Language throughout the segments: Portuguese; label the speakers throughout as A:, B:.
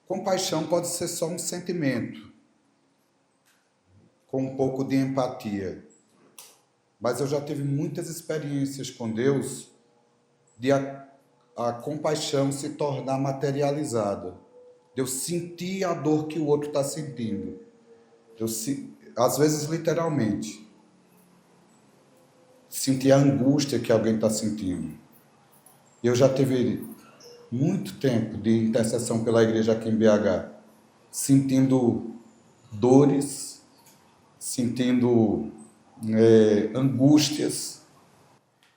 A: Compaixão pode ser só um sentimento, com um pouco de empatia. Mas eu já tive muitas experiências com Deus de a compaixão se tornar materializada. De eu sentir a dor que o outro está sentindo. Às vezes, literalmente. Sentir a angústia que alguém está sentindo. Eu já tive muito tempo de intercessão pela igreja aqui em BH, sentindo dores, sentindo angústias,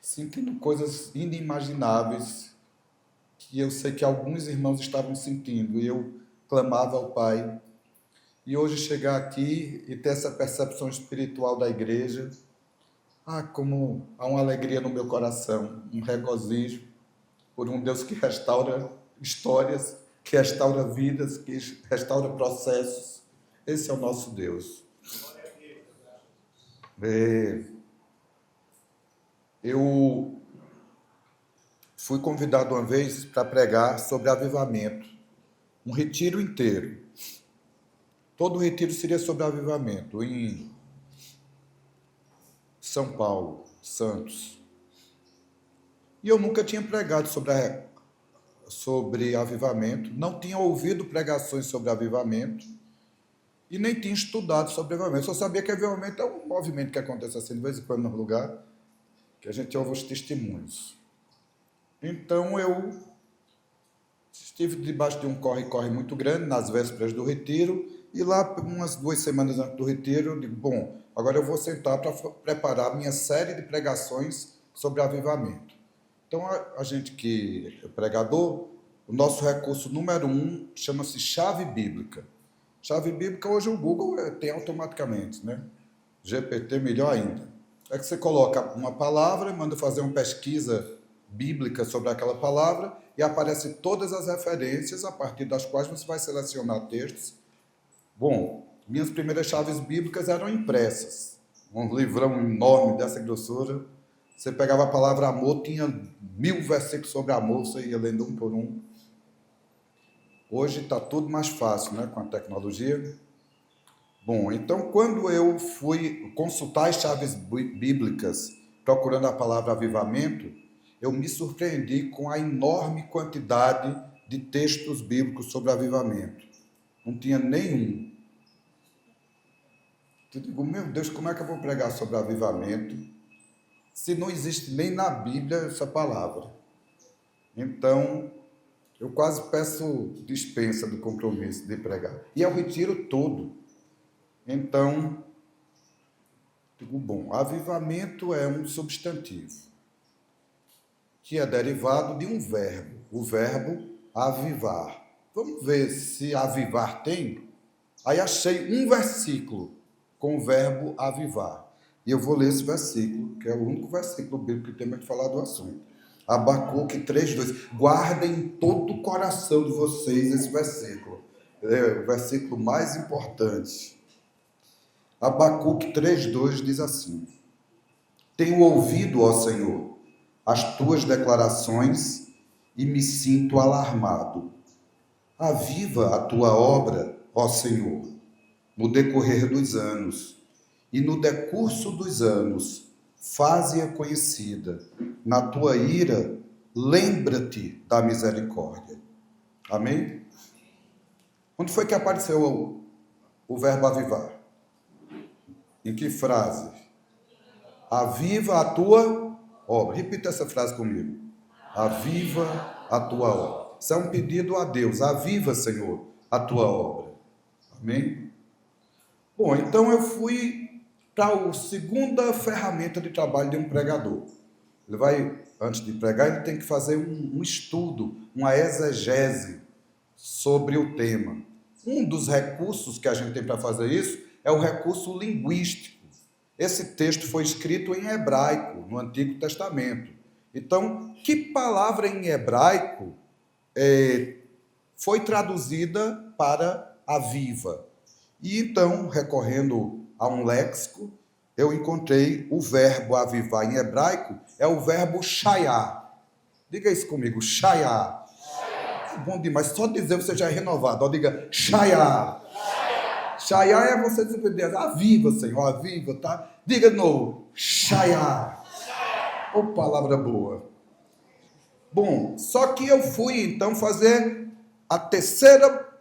A: sentindo coisas inimagináveis que eu sei que alguns irmãos estavam sentindo, e eu clamava ao Pai. E hoje chegar aqui e ter essa percepção espiritual da igreja, como há uma alegria no meu coração, um regozijo por um Deus que restaura histórias, que restaura vidas, que restaura processos. Esse é o nosso Deus. Eu fui convidado uma vez para pregar sobre avivamento, um retiro inteiro. Todo o retiro seria sobre avivamento, em São Paulo, Santos. E eu nunca tinha pregado sobre avivamento, não tinha ouvido pregações sobre avivamento e nem tinha estudado sobre avivamento. Só sabia que avivamento é um movimento que acontece assim de vez em quando no lugar, que a gente ouve os testemunhos. Então eu estive debaixo de um corre-corre muito grande nas vésperas do retiro, e lá, umas 2 semanas antes do retiro, eu digo, bom, agora eu vou sentar para preparar minha série de pregações sobre avivamento. Então, a gente que é pregador, o nosso recurso número 1 chama-se chave bíblica. Chave bíblica, hoje o Google tem automaticamente, né? GPT, melhor ainda. É que você coloca uma palavra, manda fazer uma pesquisa bíblica sobre aquela palavra e aparece todas as referências a partir das quais você vai selecionar textos. Bom, minhas primeiras chaves bíblicas eram impressas. Um livrão enorme dessa grossura. Você pegava a palavra amor, tinha 1000 versículos sobre amor, você ia lendo um por um. Hoje está tudo mais fácil, né, com a tecnologia. Bom, então quando eu fui consultar as chaves bíblicas, procurando a palavra avivamento, eu me surpreendi com a enorme quantidade de textos bíblicos sobre avivamento. Não tinha nenhum. Eu digo, meu Deus, como é que eu vou pregar sobre avivamento se não existe nem na Bíblia essa palavra? Então, eu quase peço dispensa do compromisso de pregar. E é o retiro todo. Então, digo, bom, avivamento é um substantivo que é derivado de um verbo, o verbo avivar. Vamos ver se avivar tem? Aí achei um versículo com o verbo avivar. E eu vou ler esse versículo, que é o único versículo bíblico que tem que falar do assunto. Abacuque 3:2. Guardem em todo o coração de vocês esse versículo. É o versículo mais importante. Abacuque 3:2 diz assim: Tenho ouvido, ó Senhor, as tuas declarações e me sinto alarmado. Aviva a tua obra, ó Senhor, no decorrer dos anos, e no decurso dos anos, faze-a conhecida. Na tua ira, lembra-te da misericórdia. Amém? Onde foi que apareceu o verbo avivar? Em que frase? Aviva a tua obra. Repita essa frase comigo. Aviva a tua obra. Isso é um pedido a Deus. Aviva, Senhor, a tua obra. Amém? Bom, então eu fui para a segunda ferramenta de trabalho de um pregador. Ele vai, antes de pregar, ele tem que fazer um estudo, uma exegese sobre o tema. Um dos recursos que a gente tem para fazer isso é o recurso linguístico. Esse texto foi escrito em hebraico, no Antigo Testamento. Então, que palavra em hebraico foi traduzida para aviva? E então, recorrendo a um léxico, eu encontrei o verbo avivar em hebraico, é o verbo shayá. Diga isso comigo, shayá. É bom demais. Só dizer você já é renovado. Ó, diga, Shaiá. Shaiá é você dizer, aviva, Senhor, aviva, tá? Diga de novo, Shaiá. Ô, palavra boa. Bom, só que eu fui, então, fazer a terceira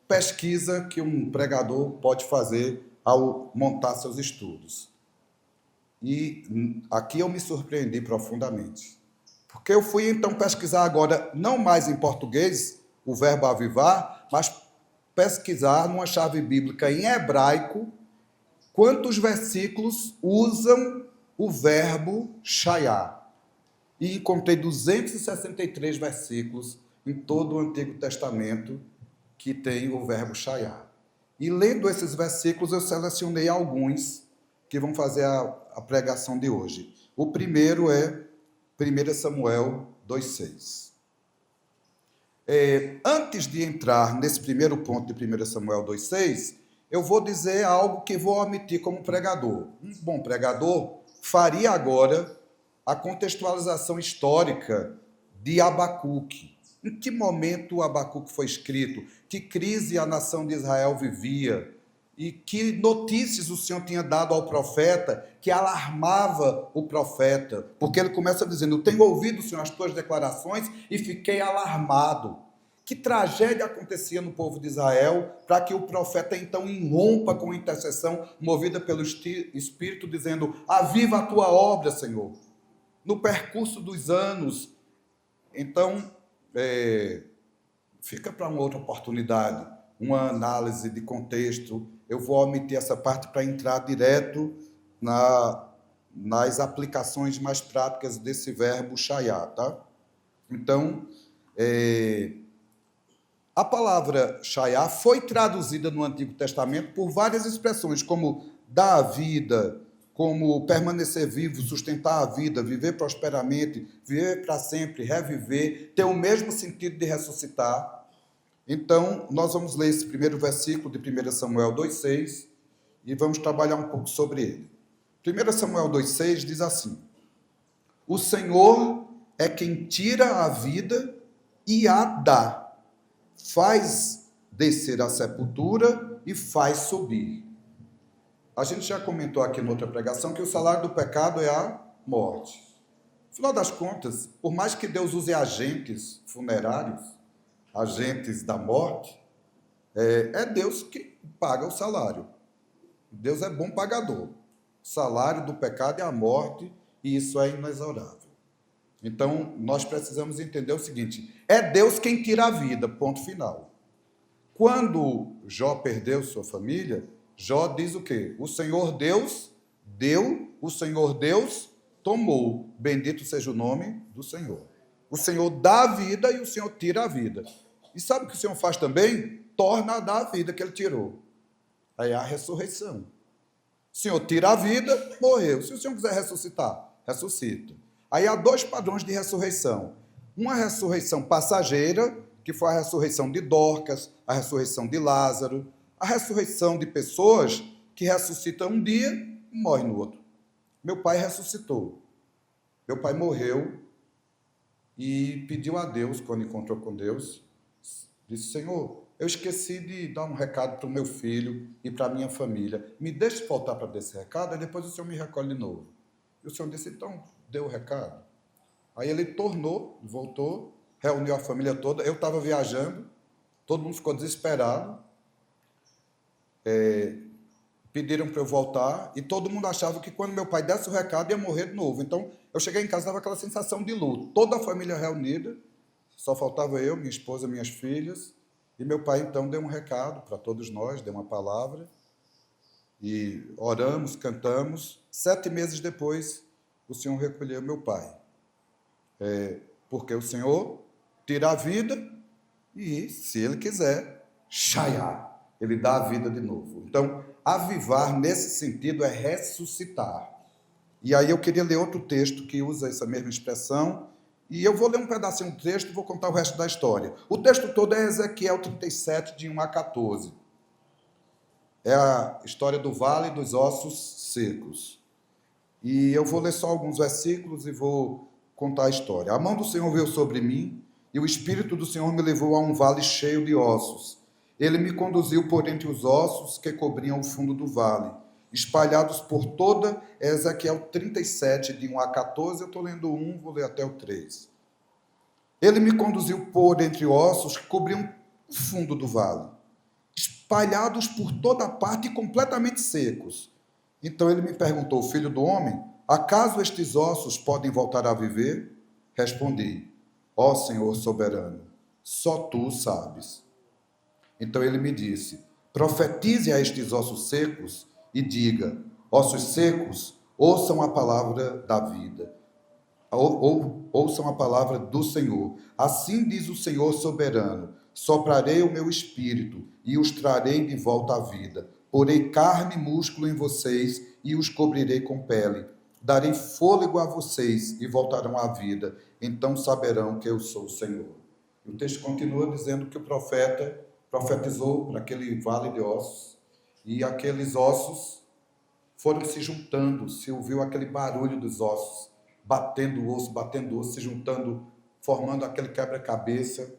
A: pesquisa que um pregador pode fazer ao montar seus estudos. E aqui eu me surpreendi profundamente. Porque eu fui, então, pesquisar agora, não mais em português, o verbo avivar, mas pesquisar numa chave bíblica em hebraico quantos versículos usam o verbo shaiá. E encontrei 263 versículos em todo o Antigo Testamento que tem o verbo shaiá. E lendo esses versículos, eu selecionei alguns que vão fazer a pregação de hoje. O primeiro é 1 Samuel 2,6. Antes de entrar nesse primeiro ponto de 1 Samuel 2,6, eu vou dizer algo que vou omitir como pregador. Um bom pregador faria agora a contextualização histórica de Abacuque. Em que momento Abacuque foi escrito? Que crise a nação de Israel vivia? E que notícias o Senhor tinha dado ao profeta que alarmava o profeta? Porque ele começa dizendo, eu tenho ouvido, Senhor, as tuas declarações e fiquei alarmado. Que tragédia acontecia no povo de Israel para que o profeta então irrompa com intercessão movida pelo Espírito, dizendo, aviva a tua obra, Senhor. No percurso dos anos, então, fica para uma outra oportunidade, uma análise de contexto. Eu vou omitir essa parte para entrar direto nas aplicações mais práticas desse verbo shaiá, tá? Então, a palavra shaiá foi traduzida no Antigo Testamento por várias expressões, como dar a vida, como permanecer vivo, sustentar a vida, viver prosperamente, viver para sempre, reviver, tem o mesmo sentido de ressuscitar. Então, nós vamos ler esse primeiro versículo de 1 Samuel 2,6 e vamos trabalhar um pouco sobre ele. 1 Samuel 2,6 diz assim, o Senhor é quem tira a vida e a dá, faz descer a sepultura e faz subir. A gente já comentou aqui em outra pregação que o salário do pecado é a morte. Afinal das contas, por mais que Deus use agentes funerários, agentes da morte, é Deus que paga o salário. Deus é bom pagador. O salário do pecado é a morte e isso é inexorável. Então, nós precisamos entender o seguinte, é Deus quem tira a vida, ponto final. Quando Jó perdeu sua família, Jó diz o quê? O Senhor Deus deu, o Senhor Deus tomou. Bendito seja o nome do Senhor. O Senhor dá a vida e o Senhor tira a vida. E sabe o que o Senhor faz também? Torna a dar a vida que ele tirou. Aí é a ressurreição. O Senhor tira a vida, morreu. Se o Senhor quiser ressuscitar, ressuscita. Aí há dois padrões de ressurreição. Uma ressurreição passageira, que foi a ressurreição de Dorcas, a ressurreição de Lázaro, a ressurreição de pessoas que ressuscitam um dia e morrem no outro. Meu pai ressuscitou. Meu pai morreu e pediu a Deus, quando encontrou com Deus, disse, Senhor, eu esqueci de dar um recado para o meu filho e para a minha família. Me deixe voltar para dar esse recado, e depois o Senhor me recolhe de novo. E o Senhor disse, então, deu o recado. Aí ele voltou, reuniu a família toda. Eu estava viajando, todo mundo ficou desesperado. Pediram para eu voltar e todo mundo achava que quando meu pai desse o recado ia morrer de novo. Então, eu cheguei em casa, estava aquela sensação de luto. Toda a família reunida, só faltava eu, minha esposa, minhas filhas. E meu pai, então, deu um recado para todos nós, deu uma palavra. E oramos, cantamos. 7 meses depois, o Senhor recolheu meu pai. Porque o Senhor tira a vida e, se Ele quiser, shaiá. Ele dá a vida de novo. Então, avivar, nesse sentido, é ressuscitar. E aí eu queria ler outro texto que usa essa mesma expressão, e eu vou ler um pedacinho do texto e vou contar o resto da história. O texto todo é Ezequiel 37, de 1 a 14. É a história do Vale dos Ossos Secos. E eu vou ler só alguns versículos e vou contar a história. A mão do Senhor veio sobre mim, e o Espírito do Senhor me levou a um vale cheio de ossos. Ele me conduziu por entre os ossos que cobriam o fundo do vale, espalhados por toda Ezequiel 37, de 1 a 14, eu estou lendo 1, vou ler até o 3. Ele me conduziu por entre ossos que cobriam o fundo do vale, espalhados por toda parte e completamente secos. Então ele me perguntou: filho do homem, acaso estes ossos podem voltar a viver? Respondi: ó Senhor soberano, só tu sabes. Então ele me disse: profetize a estes ossos secos e diga: ossos secos, ouçam a palavra da vida. Ouçam a palavra do Senhor. Assim diz o Senhor soberano: soprarei o meu espírito e os trarei de volta à vida. Porei carne e músculo em vocês e os cobrirei com pele. Darei fôlego a vocês e voltarão à vida. Então saberão que eu sou o Senhor. E o texto continua dizendo que o profeta profetizou para aquele vale de ossos, e aqueles ossos foram se juntando, se ouviu aquele barulho dos ossos, batendo o osso, se juntando, formando aquele quebra-cabeça,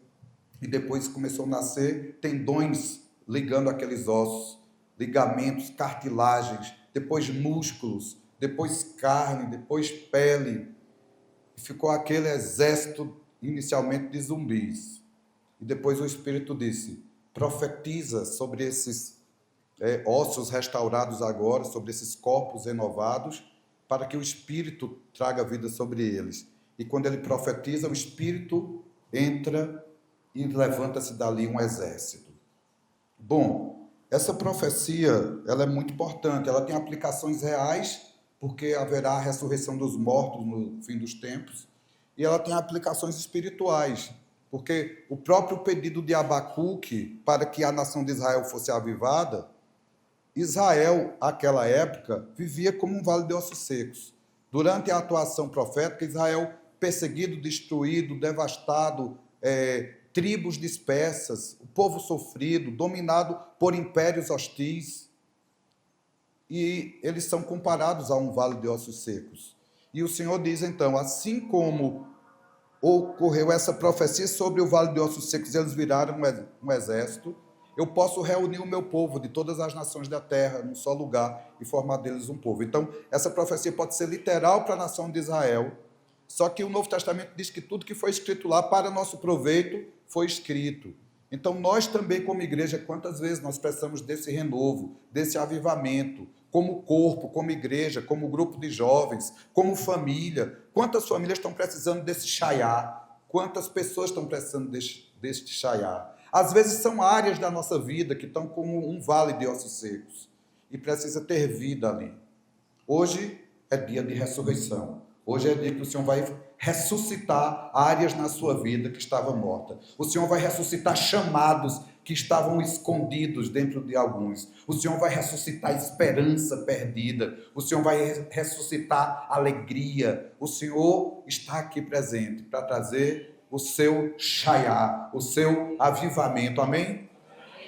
A: e depois começou a nascer tendões ligando aqueles ossos, ligamentos, cartilagens, depois músculos, depois carne, depois pele, e ficou aquele exército inicialmente de zumbis. E depois o Espírito disse: profetiza sobre esses ossos restaurados agora, sobre esses corpos renovados, para que o Espírito traga vida sobre eles. E quando ele profetiza, o Espírito entra e levanta-se dali um exército. Bom, essa profecia ela é muito importante, ela tem aplicações reais, porque haverá a ressurreição dos mortos no fim dos tempos, e ela tem aplicações espirituais, porque o próprio pedido de Abacuque para que a nação de Israel fosse avivada, Israel, naquela época, vivia como um vale de ossos secos. Durante a atuação profética, Israel perseguido, destruído, devastado, tribos dispersas, o povo sofrido, dominado por impérios hostis. E eles são comparados a um vale de ossos secos. E o Senhor diz, então, assim como ocorreu essa profecia sobre o vale de ossos secos, eles viraram um exército, eu posso reunir o meu povo de todas as nações da terra num só lugar e formar deles um povo. Então, essa profecia pode ser literal para a nação de Israel, só que o Novo Testamento diz que tudo que foi escrito lá para nosso proveito foi escrito. Então, nós também, como igreja, quantas vezes nós precisamos desse renovo, desse avivamento, como corpo, como igreja, como grupo de jovens, como família. Quantas famílias estão precisando desse chaiá? Quantas pessoas estão precisando deste chaiá? Às vezes são áreas da nossa vida que estão como um vale de ossos secos e precisa ter vida ali. Hoje é dia de ressurreição. Hoje é dia que o Senhor vai ressuscitar áreas na sua vida que estavam mortas. O Senhor vai ressuscitar chamados que estavam escondidos dentro de alguns. O Senhor vai ressuscitar esperança perdida. O Senhor vai ressuscitar alegria. O Senhor está aqui presente para trazer o seu chaiá, o seu avivamento. Amém?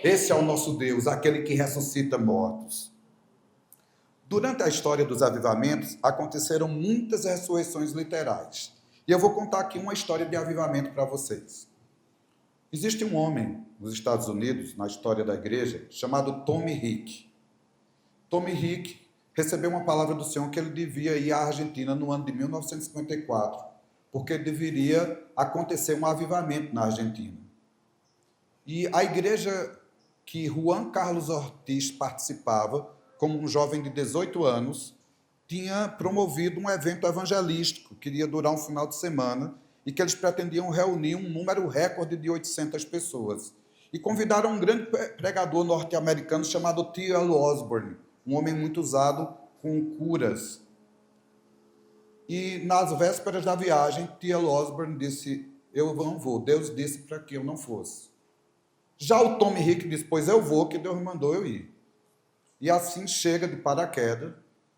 A: Esse é o nosso Deus, aquele que ressuscita mortos. Durante a história dos avivamentos, aconteceram muitas ressurreições literais. E eu vou contar aqui uma história de avivamento para vocês. Existe um homem nos Estados Unidos, na história da igreja, chamado Tommy Hick. Tommy Hick recebeu uma palavra do Senhor que ele devia ir à Argentina no ano de 1954, porque deveria acontecer um avivamento na Argentina. E a igreja que Juan Carlos Ortiz participava, como um jovem de 18 anos, tinha promovido um evento evangelístico que iria durar um final de semana e que eles pretendiam reunir um número recorde de 800 pessoas. E convidaram um grande pregador norte-americano chamado T.L. Osborne, um homem muito usado com curas. E nas vésperas da viagem, T.L. Osborne disse: eu não vou, Deus disse para que eu não fosse. Já o Tommy Hick disse: pois eu vou, que Deus mandou eu ir. E assim chega de paraquedas,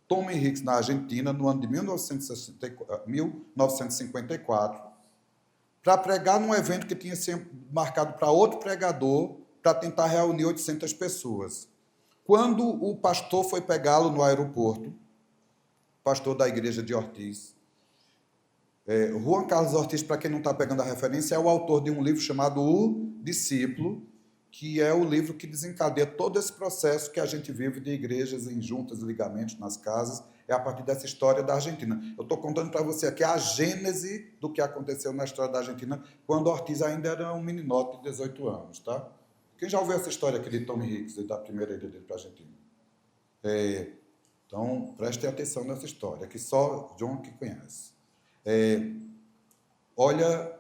A: Tommy Hick na Argentina, no ano de 1954, para pregar num evento que tinha sido marcado para outro pregador, para tentar reunir 800 pessoas. Quando o pastor foi pegá-lo no aeroporto, pastor da igreja de Ortiz, Juan Carlos Ortiz, para quem não está pegando a referência, é o autor de um livro chamado O Discípulo, que é o livro que desencadeia todo esse processo que a gente vive de igrejas em juntas e ligamentos nas casas, é a partir dessa história da Argentina. Eu estou contando para você aqui a gênese do que aconteceu na história da Argentina, quando Ortiz ainda era um meninote de 18 anos, tá? Quem já ouviu essa história aqui de Tommy Hicks, da primeira ida dele para a Argentina? Então, prestem atenção nessa história, que só John que conhece. Olha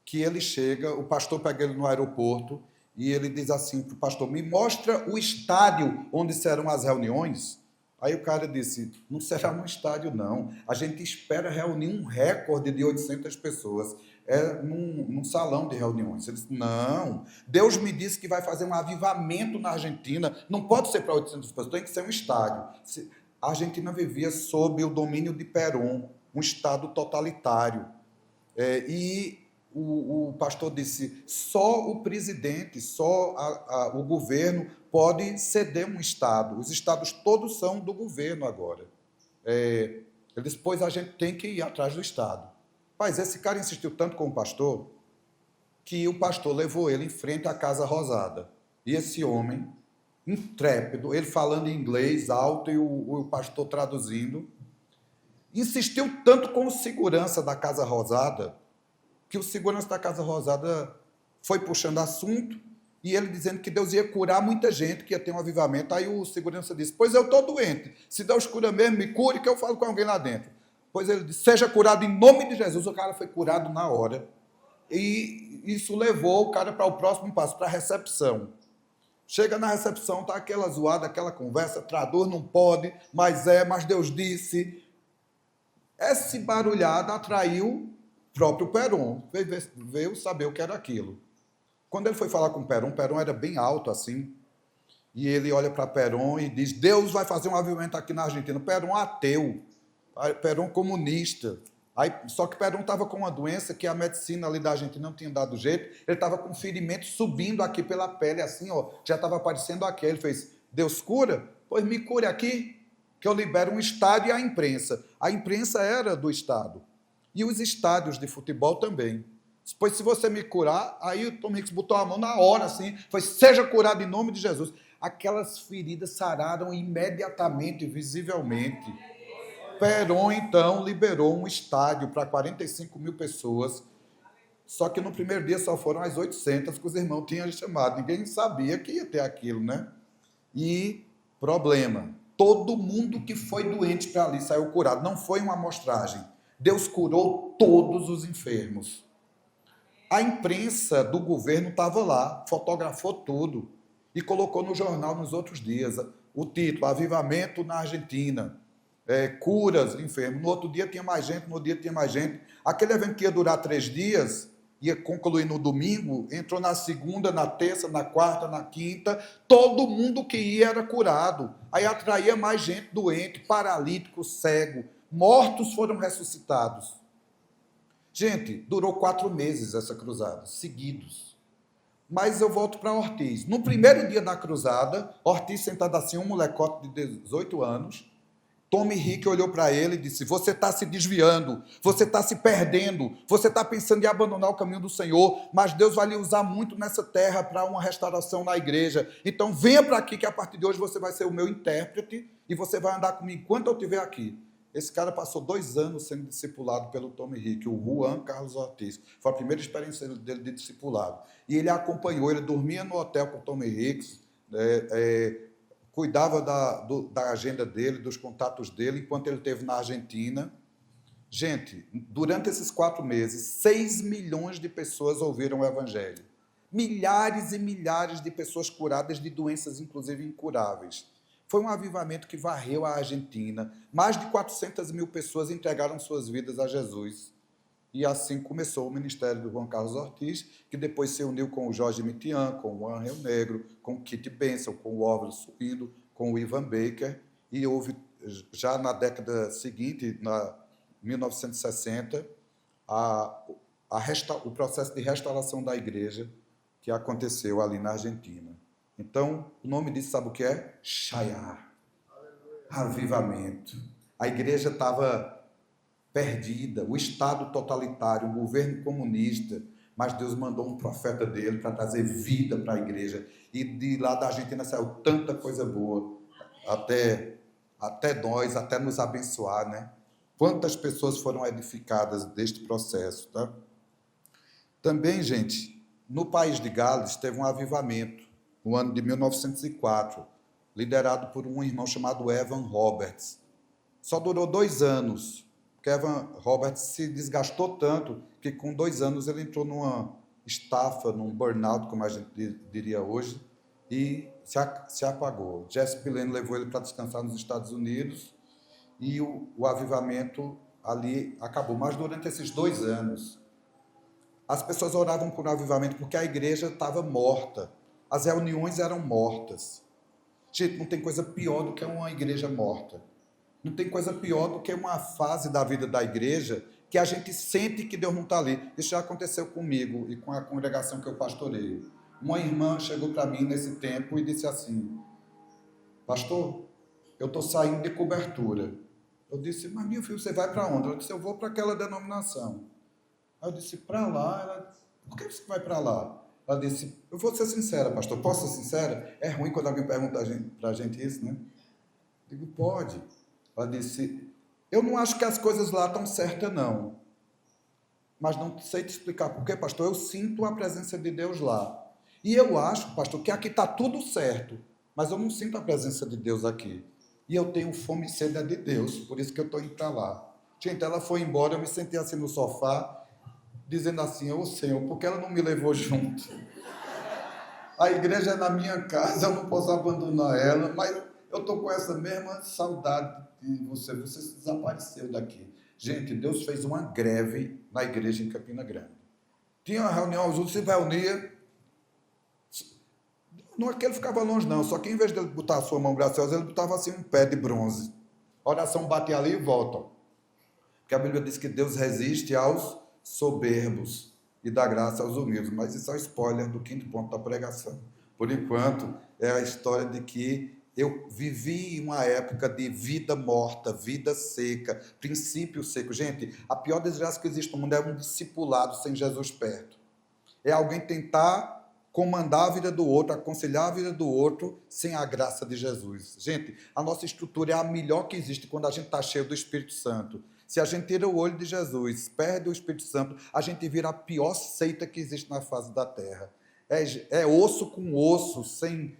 A: que ele chega, o pastor pega ele no aeroporto e ele diz assim para o pastor, me mostra o estádio onde serão as reuniões. Aí o cara disse, não será um estádio não, a gente espera reunir um recorde de 800 pessoas, num salão de reuniões. Ele disse, não, Deus me disse que vai fazer um avivamento na Argentina, não pode ser para 800 pessoas, tem que ser um estádio. A Argentina vivia sob o domínio de Perón, um estado totalitário. E o pastor disse, só o presidente, só o governo pode ceder um estado. Os estados todos são do governo agora. Ele disse, pois a gente tem que ir atrás do estado. Mas esse cara insistiu tanto com o pastor, que o pastor levou ele em frente à Casa Rosada. E esse homem, intrépido, ele falando em inglês alto e o pastor traduzindo, insistiu tanto com o segurança da Casa Rosada, que o segurança da Casa Rosada foi puxando assunto, e ele dizendo que Deus ia curar muita gente, que ia ter um avivamento. Aí o segurança disse, pois eu estou doente, se Deus cura mesmo, me cure, que eu falo com alguém lá dentro. Pois ele disse, seja curado em nome de Jesus. O cara foi curado na hora, e isso levou o cara para o próximo passo, para a recepção. Chega na recepção, está aquela zoada, aquela conversa, traduz, não pode, mas Deus disse. Esse barulhada atraiu o próprio Perón, veio saber o que era aquilo. Quando ele foi falar com Perón era bem alto assim, e ele olha para Perón e diz, Deus vai fazer um avivamento aqui na Argentina. Perón ateu, Perón comunista. Só que Perón estava com uma doença que a medicina ali da Argentina não tinha dado jeito, ele estava com um ferimento subindo aqui pela pele, assim, ó, já estava aparecendo aqui. Ele fez, Deus cura? Pois me cure aqui, que eu libero um estádio e a imprensa. A imprensa era do estado. E os estádios de futebol também. Pois se você me curar, aí o Tom Hicks botou a mão na hora, assim, foi, seja curado em nome de Jesus. Aquelas feridas sararam imediatamente, visivelmente. Perón, então, liberou um estádio para 45 mil pessoas, só que no primeiro dia só foram as 800 que os irmãos tinham chamado. Ninguém sabia que ia ter aquilo, né? E, problema, todo mundo que foi doente para ali saiu curado. Não foi uma amostragem. Deus curou todos os enfermos. A imprensa do governo estava lá, fotografou tudo e colocou no jornal nos outros dias o título, Avivamento na Argentina, curas de enfermos. No outro dia tinha mais gente, no outro dia tinha mais gente. Aquele evento que ia durar 3 dias, ia concluir no domingo, entrou na segunda, na terça, na quarta, na quinta, todo mundo que ia era curado. Aí atraía mais gente doente, paralítico, cego, mortos foram ressuscitados. Gente, durou 4 meses essa cruzada, seguidos. Mas eu volto para Ortiz. No primeiro dia da cruzada, Ortiz sentado assim, um molecote de 18 anos, Tommy Hicks olhou para ele e disse, você está se desviando, você está se perdendo, você está pensando em abandonar o caminho do Senhor, mas Deus vai lhe usar muito nessa terra para uma restauração na igreja. Então venha para aqui que a partir de hoje você vai ser o meu intérprete e você vai andar comigo enquanto eu estiver aqui. Esse cara passou 2 anos sendo discipulado pelo Tommy Hicks, o Juan Carlos Ortiz. Foi a primeira experiência dele de discipulado. E ele acompanhou, ele dormia no hotel com o Tommy Hicks, cuidava da agenda dele, dos contatos dele, enquanto ele esteve na Argentina. Gente, durante esses 4 meses, 6 milhões de pessoas ouviram o Evangelho. Milhares e milhares de pessoas curadas de doenças, inclusive incuráveis. Foi um avivamento que varreu a Argentina. Mais de 400 mil pessoas entregaram suas vidas a Jesus. E assim começou o ministério do Juan Carlos Ortiz, que depois se uniu com o Jorge Mitian, com o Angel Negro, com o Kit Benson, com o Álvaro Subindo, com o Ivan Baker. E houve, já na seguinte, na 1960, o processo de restauração da igreja que aconteceu ali na Argentina. Então, o nome disso, sabe o que é? Shayar. Avivamento. A igreja estava perdida, o Estado totalitário, o governo comunista, mas Deus mandou um profeta dele para trazer vida para a igreja. E de lá da Argentina saiu tanta coisa boa, até nós, até nos abençoar, né? Quantas pessoas foram edificadas deste processo, tá? Também, gente, no país de Gales teve um avivamento, no ano de 1904, liderado por um irmão chamado Evan Roberts. Só durou 2 anos, porque Evan Roberts se desgastou tanto que com 2 anos ele entrou numa estafa, num burnout, como a gente diria hoje, e se apagou. Jesse Pileno levou ele para descansar nos Estados Unidos e o avivamento ali acabou. Mas durante esses 2 anos, as pessoas oravam por avivamento porque a igreja estava morta. As reuniões eram mortas. Gente, não tem coisa pior do que uma igreja morta. Não tem coisa pior do que uma fase da vida da igreja que a gente sente que Deus não está ali. Isso já aconteceu comigo e com a congregação que eu pastoreio. Uma irmã chegou para mim nesse tempo e disse assim: pastor, eu estou saindo de cobertura. Eu disse: mas meu filho, você vai para onde? Eu disse: eu vou para aquela denominação. Aí eu disse: para lá? Ela: por que você vai para lá? Ela disse: eu vou ser sincera, pastor, posso ser sincera? É ruim quando alguém pergunta para a gente isso, né? Eu digo: pode. Ela disse: eu não acho que as coisas lá estão certas, não. Mas não sei te explicar por quê, pastor. Eu sinto a presença de Deus lá. E eu acho, pastor, que aqui está tudo certo, mas eu não sinto a presença de Deus aqui. E eu tenho fome e sede de Deus, por isso que eu estou indo para lá. Gente, ela foi embora, eu me sentei assim no sofá, dizendo assim: ô Senhor, por que ela não me levou junto? A igreja é na minha casa, eu não posso abandonar ela, mas eu estou com essa mesma saudade de você. Você se desapareceu daqui. Gente, Deus fez uma greve na igreja em Campina Grande. Tinha uma reunião, os outros se reuniam. Não é que ele ficava longe, não. Só que em vez de ele botar a sua mão graciosa, ele botava assim um pé de bronze. A oração batia ali e volta. Porque a Bíblia diz que Deus resiste aos soberbos e dá graça aos humildes. Mas isso é um spoiler do 5º ponto da pregação. Por enquanto, é a história de que eu vivi uma época de vida morta, vida seca, princípio seco. Gente, a pior desgraça que existe no mundo é um discipulado sem Jesus perto. É alguém tentar comandar a vida do outro, aconselhar a vida do outro sem a graça de Jesus. Gente, a nossa estrutura é a melhor que existe quando a gente está cheio do Espírito Santo. Se a gente tira o olho de Jesus, perde o Espírito Santo, a gente vira a pior seita que existe na face da terra. É osso com osso, sem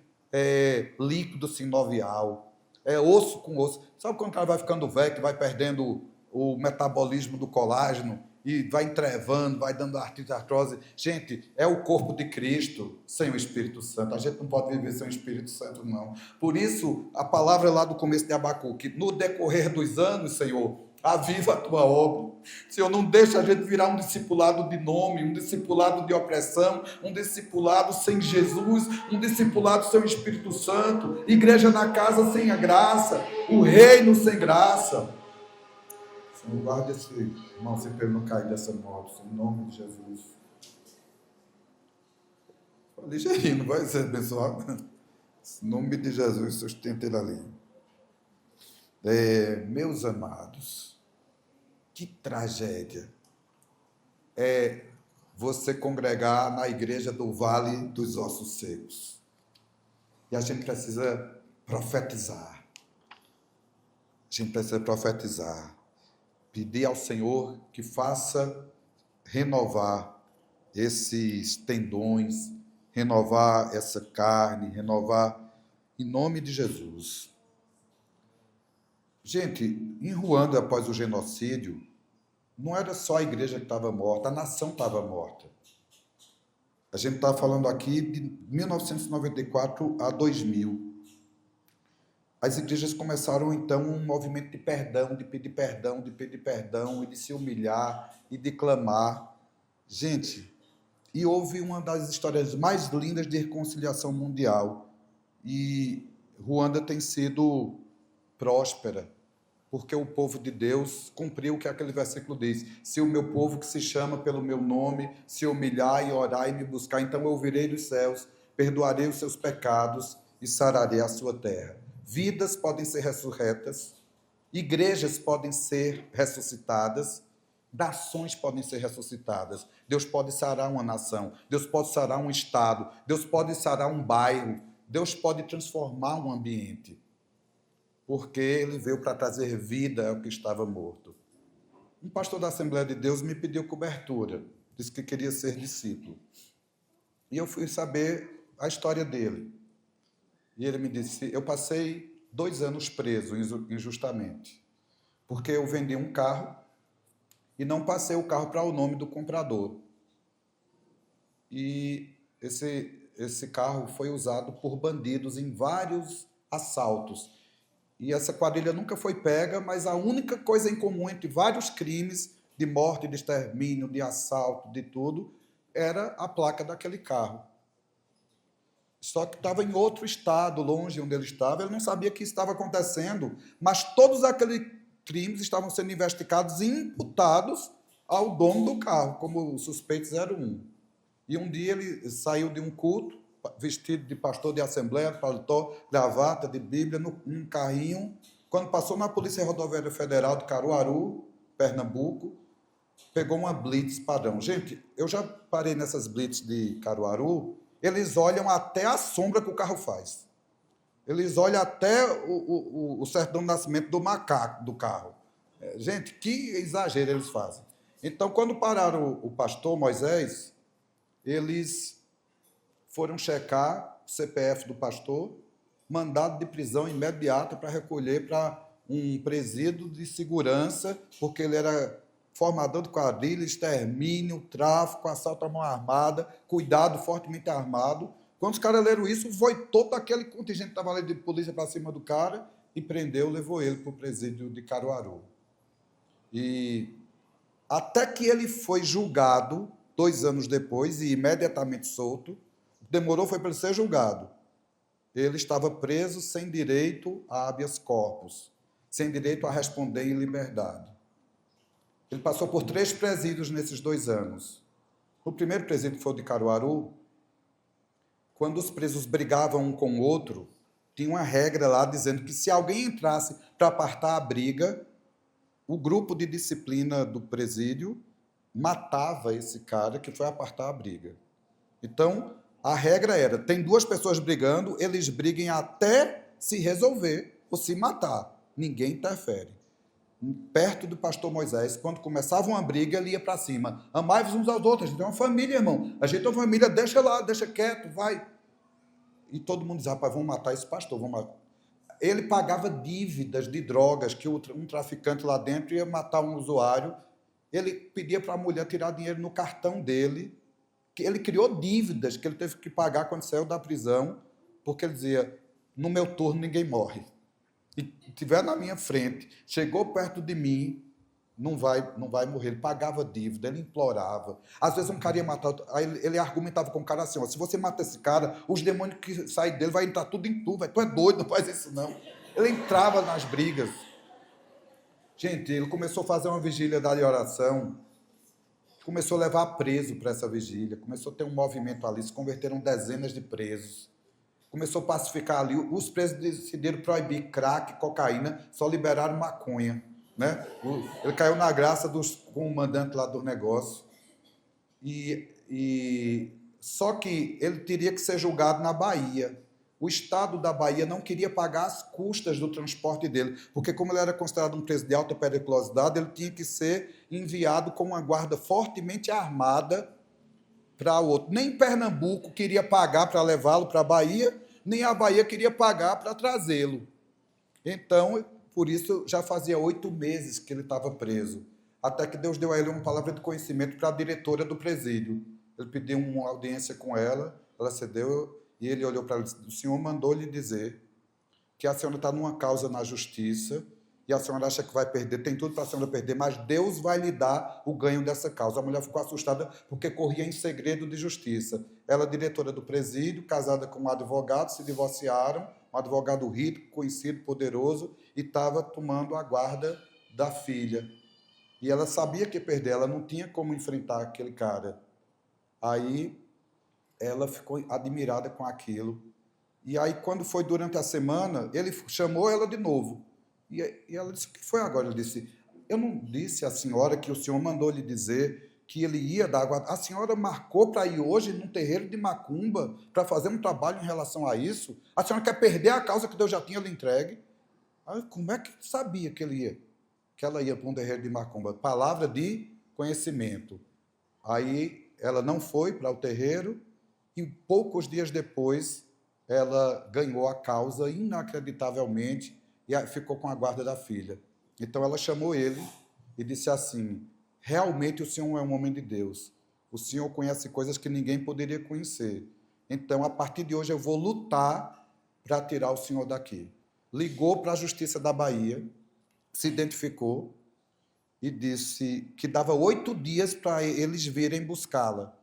A: líquido sinovial. É osso com osso. Sabe quando o cara vai ficando velho, que vai perdendo o metabolismo do colágeno e vai entrevando, vai dando artrite, artrose? Gente, é o corpo de Cristo sem o Espírito Santo. A gente não pode viver sem o Espírito Santo, não. Por isso, a palavra lá do começo de Abacuque: no decorrer dos anos, Senhor, aviva a tua obra. Senhor, não deixa a gente virar um discipulado de nome, um discipulado de opressão, um discipulado sem Jesus, um discipulado sem o Espírito Santo, igreja na casa sem a graça, o reino sem graça. Senhor, guarda esse irmão, se ele não cair dessa moto, em nome de Jesus. Ligeirinho, vai ser abençoado. Em nome de Jesus, sustenta ele ali. Meus amados, que tragédia é você congregar na igreja do Vale dos Ossos Secos. E a gente precisa profetizar. A gente precisa profetizar. Pedir ao Senhor que faça renovar esses tendões, renovar essa carne, renovar em nome de Jesus. Gente, em Ruanda, após o genocídio, não era só a igreja que estava morta, a nação estava morta. A gente está falando aqui de 1994 a 2000. As igrejas começaram, então, um movimento de perdão, de pedir perdão, de pedir perdão, e de se humilhar, e de clamar. Gente, e houve uma das histórias mais lindas de reconciliação mundial. E Ruanda tem sido próspera, porque o povo de Deus cumpriu o que aquele versículo diz: se o meu povo que se chama pelo meu nome se humilhar e orar e me buscar, então eu ouvirei dos céus, perdoarei os seus pecados e sararei a sua terra. Vidas podem ser ressurretas, Igrejas podem ser ressuscitadas, nações podem ser ressuscitadas. Deus pode sarar uma nação, Deus pode sarar um estado, Deus pode sarar um bairro, Deus pode transformar um ambiente, porque Ele veio para trazer vida ao que estava morto. Um pastor da Assembleia de Deus me pediu cobertura, disse que queria ser discípulo. E eu fui saber a história dele. E ele me disse, eu passei 2 anos preso injustamente, porque eu vendi um carro e não passei o carro para o nome do comprador. E esse carro foi usado por bandidos em vários assaltos. E essa quadrilha nunca foi pega, mas a única coisa em comum entre vários crimes de morte, de extermínio, de assalto, de tudo, era a placa daquele carro. Só que estava em outro estado, longe onde ele estava, ele não sabia que isso estava acontecendo, mas todos aqueles crimes estavam sendo investigados e imputados ao dono do carro, como suspeitos 01. E um dia ele saiu de um culto, vestido de pastor de assembleia, paletó, gravata de Bíblia, num carrinho. Quando passou na Polícia Rodoviária Federal de Caruaru, Pernambuco, pegou uma blitz padrão. Gente, eu já parei nessas blitz de Caruaru, eles olham até a sombra que o carro faz. Eles olham até o certidão de nascimento do macaco do carro. Gente, que exagero eles fazem. Então, quando pararam o pastor Moisés, eles foram checar o CPF do pastor, mandado de prisão imediata para recolher para um presídio de segurança, porque ele era formador de quadrilha, extermínio, tráfico, assalto à mão armada, cuidado fortemente armado. Quando os caras leram isso, foi todo aquele contingente que estava ali de polícia para cima do cara e prendeu, levou ele para o presídio de Caruaru. E até que ele foi julgado 2 anos depois e imediatamente solto, demorou foi para ele ser julgado. Ele estava preso sem direito a habeas corpus, sem direito a responder em liberdade. Ele passou por 3 presídios nesses 2 anos. O primeiro presídio foi o de Caruaru. Quando os presos brigavam um com o outro, tinha uma regra lá dizendo que se alguém entrasse para apartar a briga, o grupo de disciplina do presídio matava esse cara que foi apartar a briga. Então, a regra era, tem 2 pessoas brigando, eles briguem até se resolver ou se matar. Ninguém interfere. Perto do pastor Moisés, quando começava uma briga, ele ia para cima. Amai-vos uns aos outros, a gente é uma família, irmão. A gente é uma família, deixa lá, deixa quieto, vai. E todo mundo dizia, rapaz, vamos matar esse pastor, vamos matar. Ele pagava dívidas de drogas, que um traficante lá dentro ia matar um usuário. Ele pedia para a mulher tirar dinheiro no cartão dele, que ele criou dívidas que ele teve que pagar quando saiu da prisão, porque ele dizia, no meu turno ninguém morre. E estiver na minha frente, chegou perto de mim, não vai morrer. Ele pagava dívida, ele implorava. Às vezes um cara ia matar, aí ele argumentava com o cara assim, ó, se você matar esse cara, os demônios que saem dele vai entrar tudo em tu, tu é doido, não faz isso não. Ele entrava nas brigas. Gente, ele começou a fazer uma vigília da oração, começou a levar preso para essa vigília, começou a ter um movimento ali, se converteram dezenas de presos. Começou a pacificar ali, os presos decidiram proibir crack, cocaína, só liberaram maconha. Né? Ele caiu na graça dos comandantes lá do negócio. Só que ele teria que ser julgado na Bahia. O Estado da Bahia não queria pagar as custas do transporte dele, porque como ele era considerado um preso de alta periculosidade, ele tinha que ser enviado com uma guarda fortemente armada para o outro. Nem Pernambuco queria pagar para levá-lo para a Bahia, nem a Bahia queria pagar para trazê-lo. Então, por isso, já fazia 8 meses que ele estava preso, até que Deus deu a ele uma palavra de conhecimento para a diretora do presídio. Ele pediu uma audiência com ela cedeu, e ele olhou para ela e disse, o senhor mandou lhe dizer que a senhora está numa causa na justiça, e a senhora acha que vai perder, tem tudo para a senhora perder, mas Deus vai lhe dar o ganho dessa causa. A mulher ficou assustada porque corria em segredo de justiça. Ela, diretora do presídio, casada com um advogado, se divorciaram, um advogado rico, conhecido, poderoso, e estava tomando a guarda da filha. E ela sabia que ia perder, ela não tinha como enfrentar aquele cara. Aí ela ficou admirada com aquilo. E aí, quando foi durante a semana, ele chamou ela de novo. E ela disse, o que foi agora? Ele disse, eu não disse à senhora que o senhor mandou lhe dizer que ele ia dar água. A senhora marcou para ir hoje num terreiro de macumba para fazer um trabalho em relação a isso? A senhora quer perder a causa que Deus já tinha lhe entregue? Aí, como é que sabia que ela ia para um terreiro de macumba? Palavra de conhecimento. Aí ela não foi para o terreiro e poucos dias depois ela ganhou a causa inacreditavelmente e ficou com a guarda da filha. Então ela chamou ele e disse assim, realmente o senhor é um homem de Deus. O senhor conhece coisas que ninguém poderia conhecer. Então, a partir de hoje, eu vou lutar para tirar o senhor daqui. Ligou para a Justiça da Bahia, se identificou e disse que dava 8 dias para eles virem buscá-la.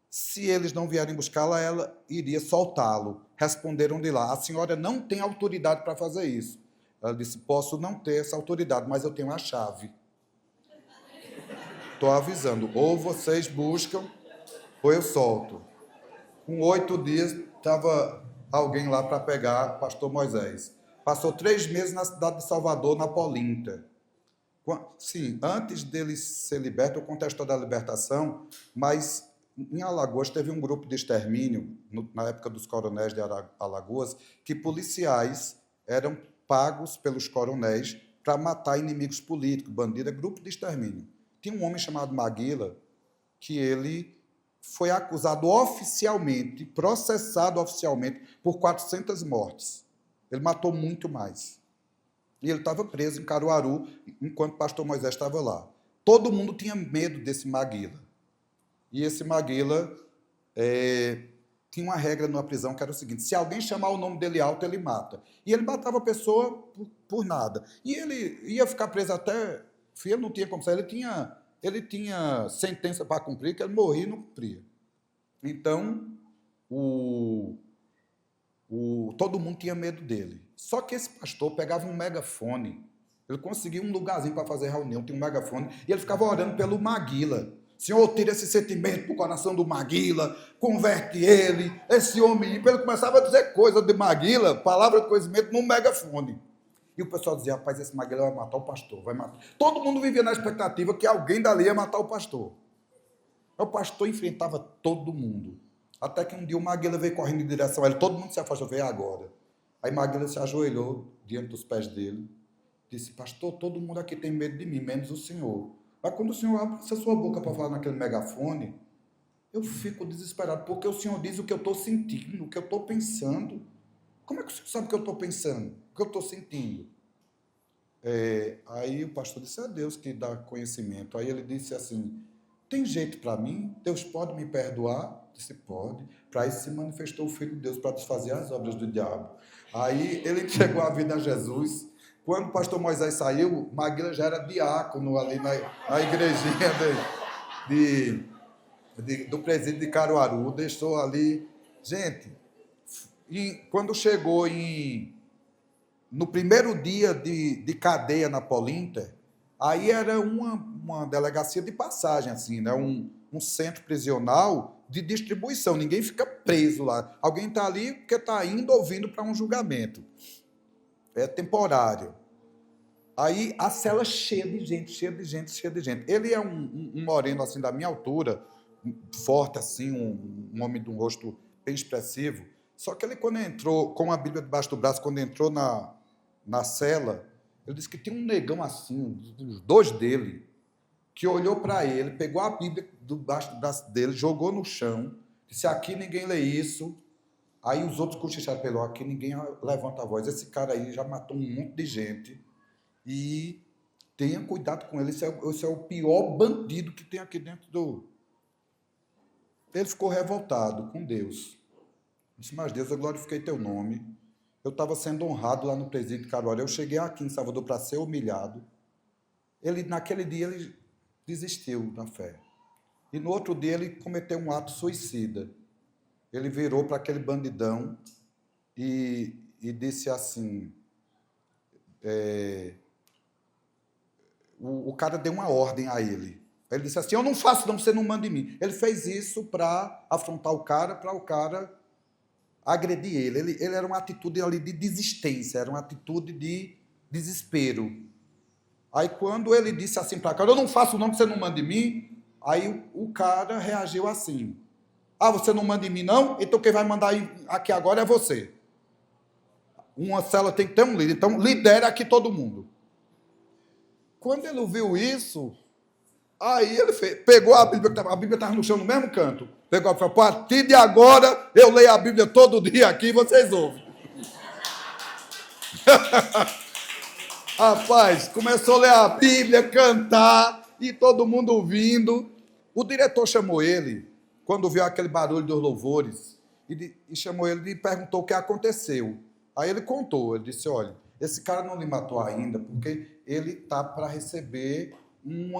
A: Se eles não vierem buscá-la, ela iria soltá-lo. Responderam de lá, a senhora não tem autoridade para fazer isso. Ela disse, posso não ter essa autoridade, mas eu tenho a chave. Estou avisando, ou vocês buscam, ou eu solto. Com 8 dias, estava alguém lá para pegar o pastor Moisés. Passou 3 meses na cidade de Salvador, na Polinta. Sim, antes dele ser liberto, eu conto a história da libertação, mas em Alagoas teve um grupo de extermínio, na época dos coronéis de Alagoas, que policiais eram pagos pelos coronéis para matar inimigos políticos, bandidos, grupo de extermínio. Tinha um homem chamado Maguila, que ele foi acusado oficialmente, processado oficialmente, por 400 mortes. Ele matou muito mais. E ele estava preso em Caruaru, enquanto o pastor Moisés estava lá. Todo mundo tinha medo desse Maguila. E esse Maguila tinha uma regra numa prisão que era o seguinte, se alguém chamar o nome dele alto, ele mata. E ele matava a pessoa por nada. E ele ia ficar preso até... Ele não tinha como sair, ele tinha sentença para cumprir, que ele morria e não cumpria. Então, todo mundo tinha medo dele. Só que esse pastor pegava um megafone, ele conseguia um lugarzinho para fazer reunião, tinha um megafone, e ele ficava orando pelo Maguila. Senhor, tira esse sentimento para o coração do Maguila, converte ele, esse homem, ele começava a dizer coisas de Maguila, palavra de conhecimento, num megafone. E o pessoal dizia, rapaz, esse Maguila vai matar o pastor, vai matar. Todo mundo vivia na expectativa que alguém dali ia matar o pastor. O pastor enfrentava todo mundo. Até que um dia o Maguila veio correndo em direção a ele, todo mundo se afastou, veio agora. Aí Maguila se ajoelhou diante dos pés dele, disse, pastor, todo mundo aqui tem medo de mim, menos o senhor. Mas quando o senhor abre essa sua boca para falar naquele megafone, eu fico desesperado, porque o senhor diz o que eu estou sentindo, o que eu estou pensando. Como é que o senhor sabe o que eu estou pensando, o que eu estou sentindo? Aí o pastor disse, é Deus que dá conhecimento. Aí ele disse assim, tem jeito para mim? Deus pode me perdoar? Disse, pode. Para isso se manifestou o Filho de Deus, para desfazer as obras do diabo. Aí ele entregou a vida a Jesus. Quando o pastor Moisés saiu, Maguila já era diácono ali na igrejinha do presídio de Caruaru. Deixou ali. Gente, quando chegou no primeiro dia de cadeia na Polinta, aí era uma delegacia de passagem, assim, né? Um centro prisional de distribuição. Ninguém fica preso lá. Alguém está ali porque está indo ou vindo para um julgamento. É temporário. Aí a cela cheia de gente, cheia de gente, cheia de gente. Ele é um moreno assim da minha altura, forte assim, um homem de um rosto bem expressivo. Só que ele, quando entrou, com a Bíblia debaixo do braço, quando entrou na cela, ele disse que tinha um negão assim, os 2 dele, que olhou para ele, pegou a Bíblia debaixo do braço dele, jogou no chão, disse, aqui ninguém lê isso. Aí os outros cochicharam pelo aqui, ninguém levanta a voz. Esse cara aí já matou um monte de gente e tenha cuidado com ele, esse é o pior bandido que tem aqui dentro do... Ele ficou revoltado com Deus. Disse, mas Deus, eu glorifiquei teu nome. Eu estava sendo honrado lá no presídio de Caruaru. Eu cheguei aqui em Salvador para ser humilhado. Naquele dia, ele desistiu da fé. E no outro dia, ele cometeu um ato suicida. Ele virou para aquele bandidão e disse assim... O cara deu uma ordem a ele. Ele disse assim, eu não faço não, você não manda em mim. Ele fez isso para afrontar o cara, para o cara agredir ele. Ele era uma atitude ali de desistência, era uma atitude de desespero. Aí quando ele disse assim para cá, eu não faço o nome que você não manda em mim, aí o cara reagiu assim, você não manda em mim não? Então quem vai mandar aqui agora é você. Uma célula tem que ter um líder, então lidera aqui todo mundo. Quando ele ouviu isso, aí ele pegou a Bíblia estava no chão no mesmo canto, pegou e falou, a partir de agora eu leio a Bíblia todo dia aqui e vocês ouvem. Rapaz, começou a ler a Bíblia, cantar, e todo mundo ouvindo. O diretor chamou ele, quando viu aquele barulho dos louvores, e chamou ele e perguntou o que aconteceu. Aí ele contou, ele disse, olha, esse cara não lhe matou ainda, porque ele está para receber um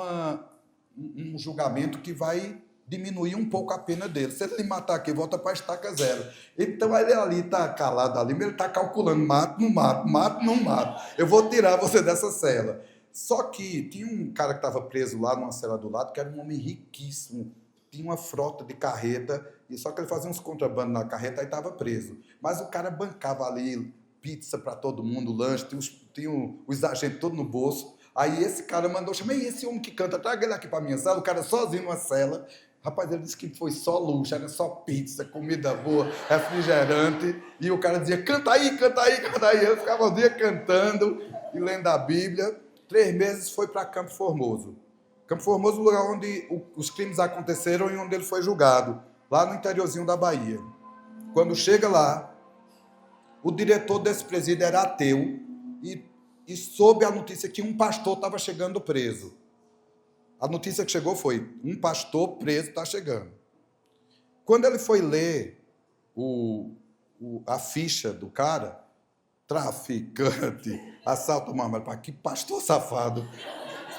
A: julgamento que vai diminuir um pouco a pena dele. Se ele lhe matar aqui, volta para a estaca zero. Então ele ali está calado ali, mas ele está calculando, mato, não mato, mato, não mato. Eu vou tirar você dessa cela. Só que tinha um cara que estava preso lá numa cela do lado, que era um homem riquíssimo, tinha uma frota de carreta, e só que ele fazia uns contrabandos na carreta e estava preso. Mas o cara bancava ali pizza para todo mundo, lanche, tinha os agentes todos no bolso. Aí esse cara mandou chamar, e esse homem que canta, traga ele aqui para minha cela, o cara sozinho numa cela. Rapaz, ele disse que foi só luxo, era só pizza, comida boa, refrigerante, e o cara dizia, canta aí, canta aí, canta aí. Eu ficava o dia cantando e lendo a Bíblia. 3 meses foi para Campo Formoso. Campo Formoso é o lugar onde os crimes aconteceram e onde ele foi julgado, lá no interiorzinho da Bahia. Quando chega lá, o diretor desse presídio era ateu e soube a notícia que um pastor estava chegando preso. A notícia que chegou foi, um pastor preso está chegando. Quando ele foi ler a ficha do cara, traficante, assalto armado, que pastor safado,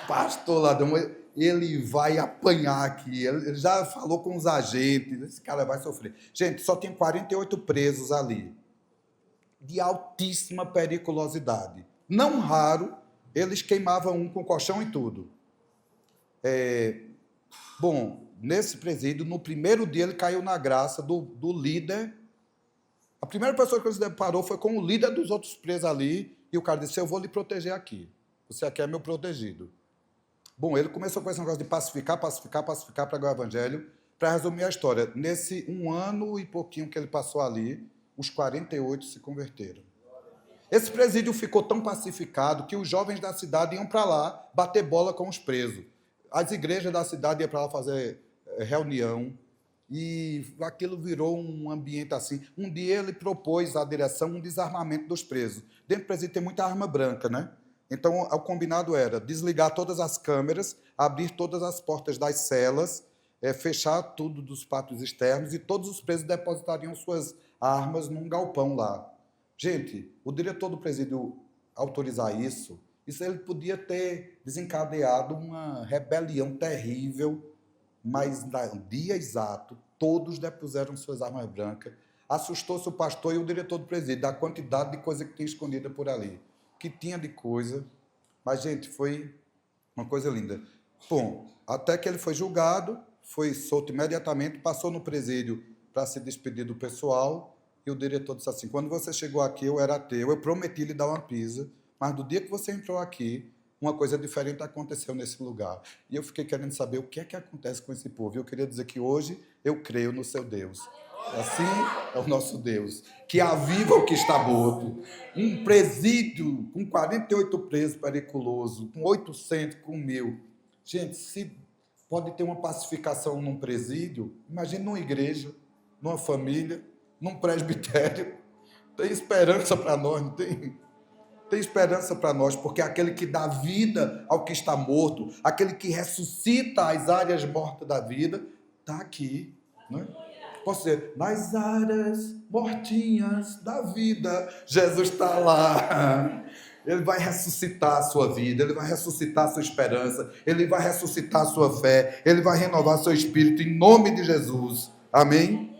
A: pastor ladrão, ele vai apanhar aqui, ele já falou com os agentes, esse cara vai sofrer. Gente, só tem 48 presos ali, de altíssima periculosidade. Não raro, eles queimavam um com colchão e tudo. Bom, nesse presídio, no primeiro dia, ele caiu na graça do líder. A primeira pessoa que ele se deparou foi com o líder dos outros presos ali, e o cara disse, eu vou lhe proteger aqui. Você aqui é meu protegido. Bom, ele começou com esse negócio de pacificar, pregar o evangelho. Para resumir a história, nesse 1 ano e pouquinho que ele passou ali, os 48 se converteram. Esse presídio ficou tão pacificado que os jovens da cidade iam para lá bater bola com os presos. As igrejas da cidade iam para lá fazer reunião, e aquilo virou um ambiente assim. Um dia ele propôs à direção um desarmamento dos presos. Dentro do presídio tem muita arma branca, né? Então, o combinado era desligar todas as câmeras, abrir todas as portas das celas, fechar tudo dos pátios externos, e todos os presos depositariam suas armas num galpão lá. Gente, o diretor do presídio autorizar isso ele podia ter desencadeado uma rebelião terrível, mas no dia exato, todos depuseram suas armas brancas. Assustou-se o pastor e o diretor do presídio da quantidade de coisa que tinha escondida por ali. Que tinha de coisa, mas, gente, foi uma coisa linda. Bom, até que ele foi julgado, foi solto imediatamente, passou no presídio para se despedir do pessoal, e o diretor disse assim, quando você chegou aqui, eu era ateu, eu prometi lhe dar uma pizza, mas do dia que você entrou aqui, uma coisa diferente aconteceu nesse lugar. E eu fiquei querendo saber o que é que acontece com esse povo. Eu queria dizer que hoje eu creio no seu Deus. Assim é o nosso Deus, que aviva o que está morto. Um presídio com 48 presos periculosos, com 800, com 1.000. Gente, se pode ter uma pacificação num presídio, imagine numa igreja, numa família, num presbitério. Tem esperança para nós, não tem? Tem esperança para nós, porque aquele que dá vida ao que está morto, aquele que ressuscita as áreas mortas da vida, está aqui, né? Posso dizer, nas áreas mortinhas da vida, Jesus está lá. Ele vai ressuscitar a sua vida, ele vai ressuscitar a sua esperança, ele vai ressuscitar a sua fé, ele vai renovar seu espírito em nome de Jesus. Amém?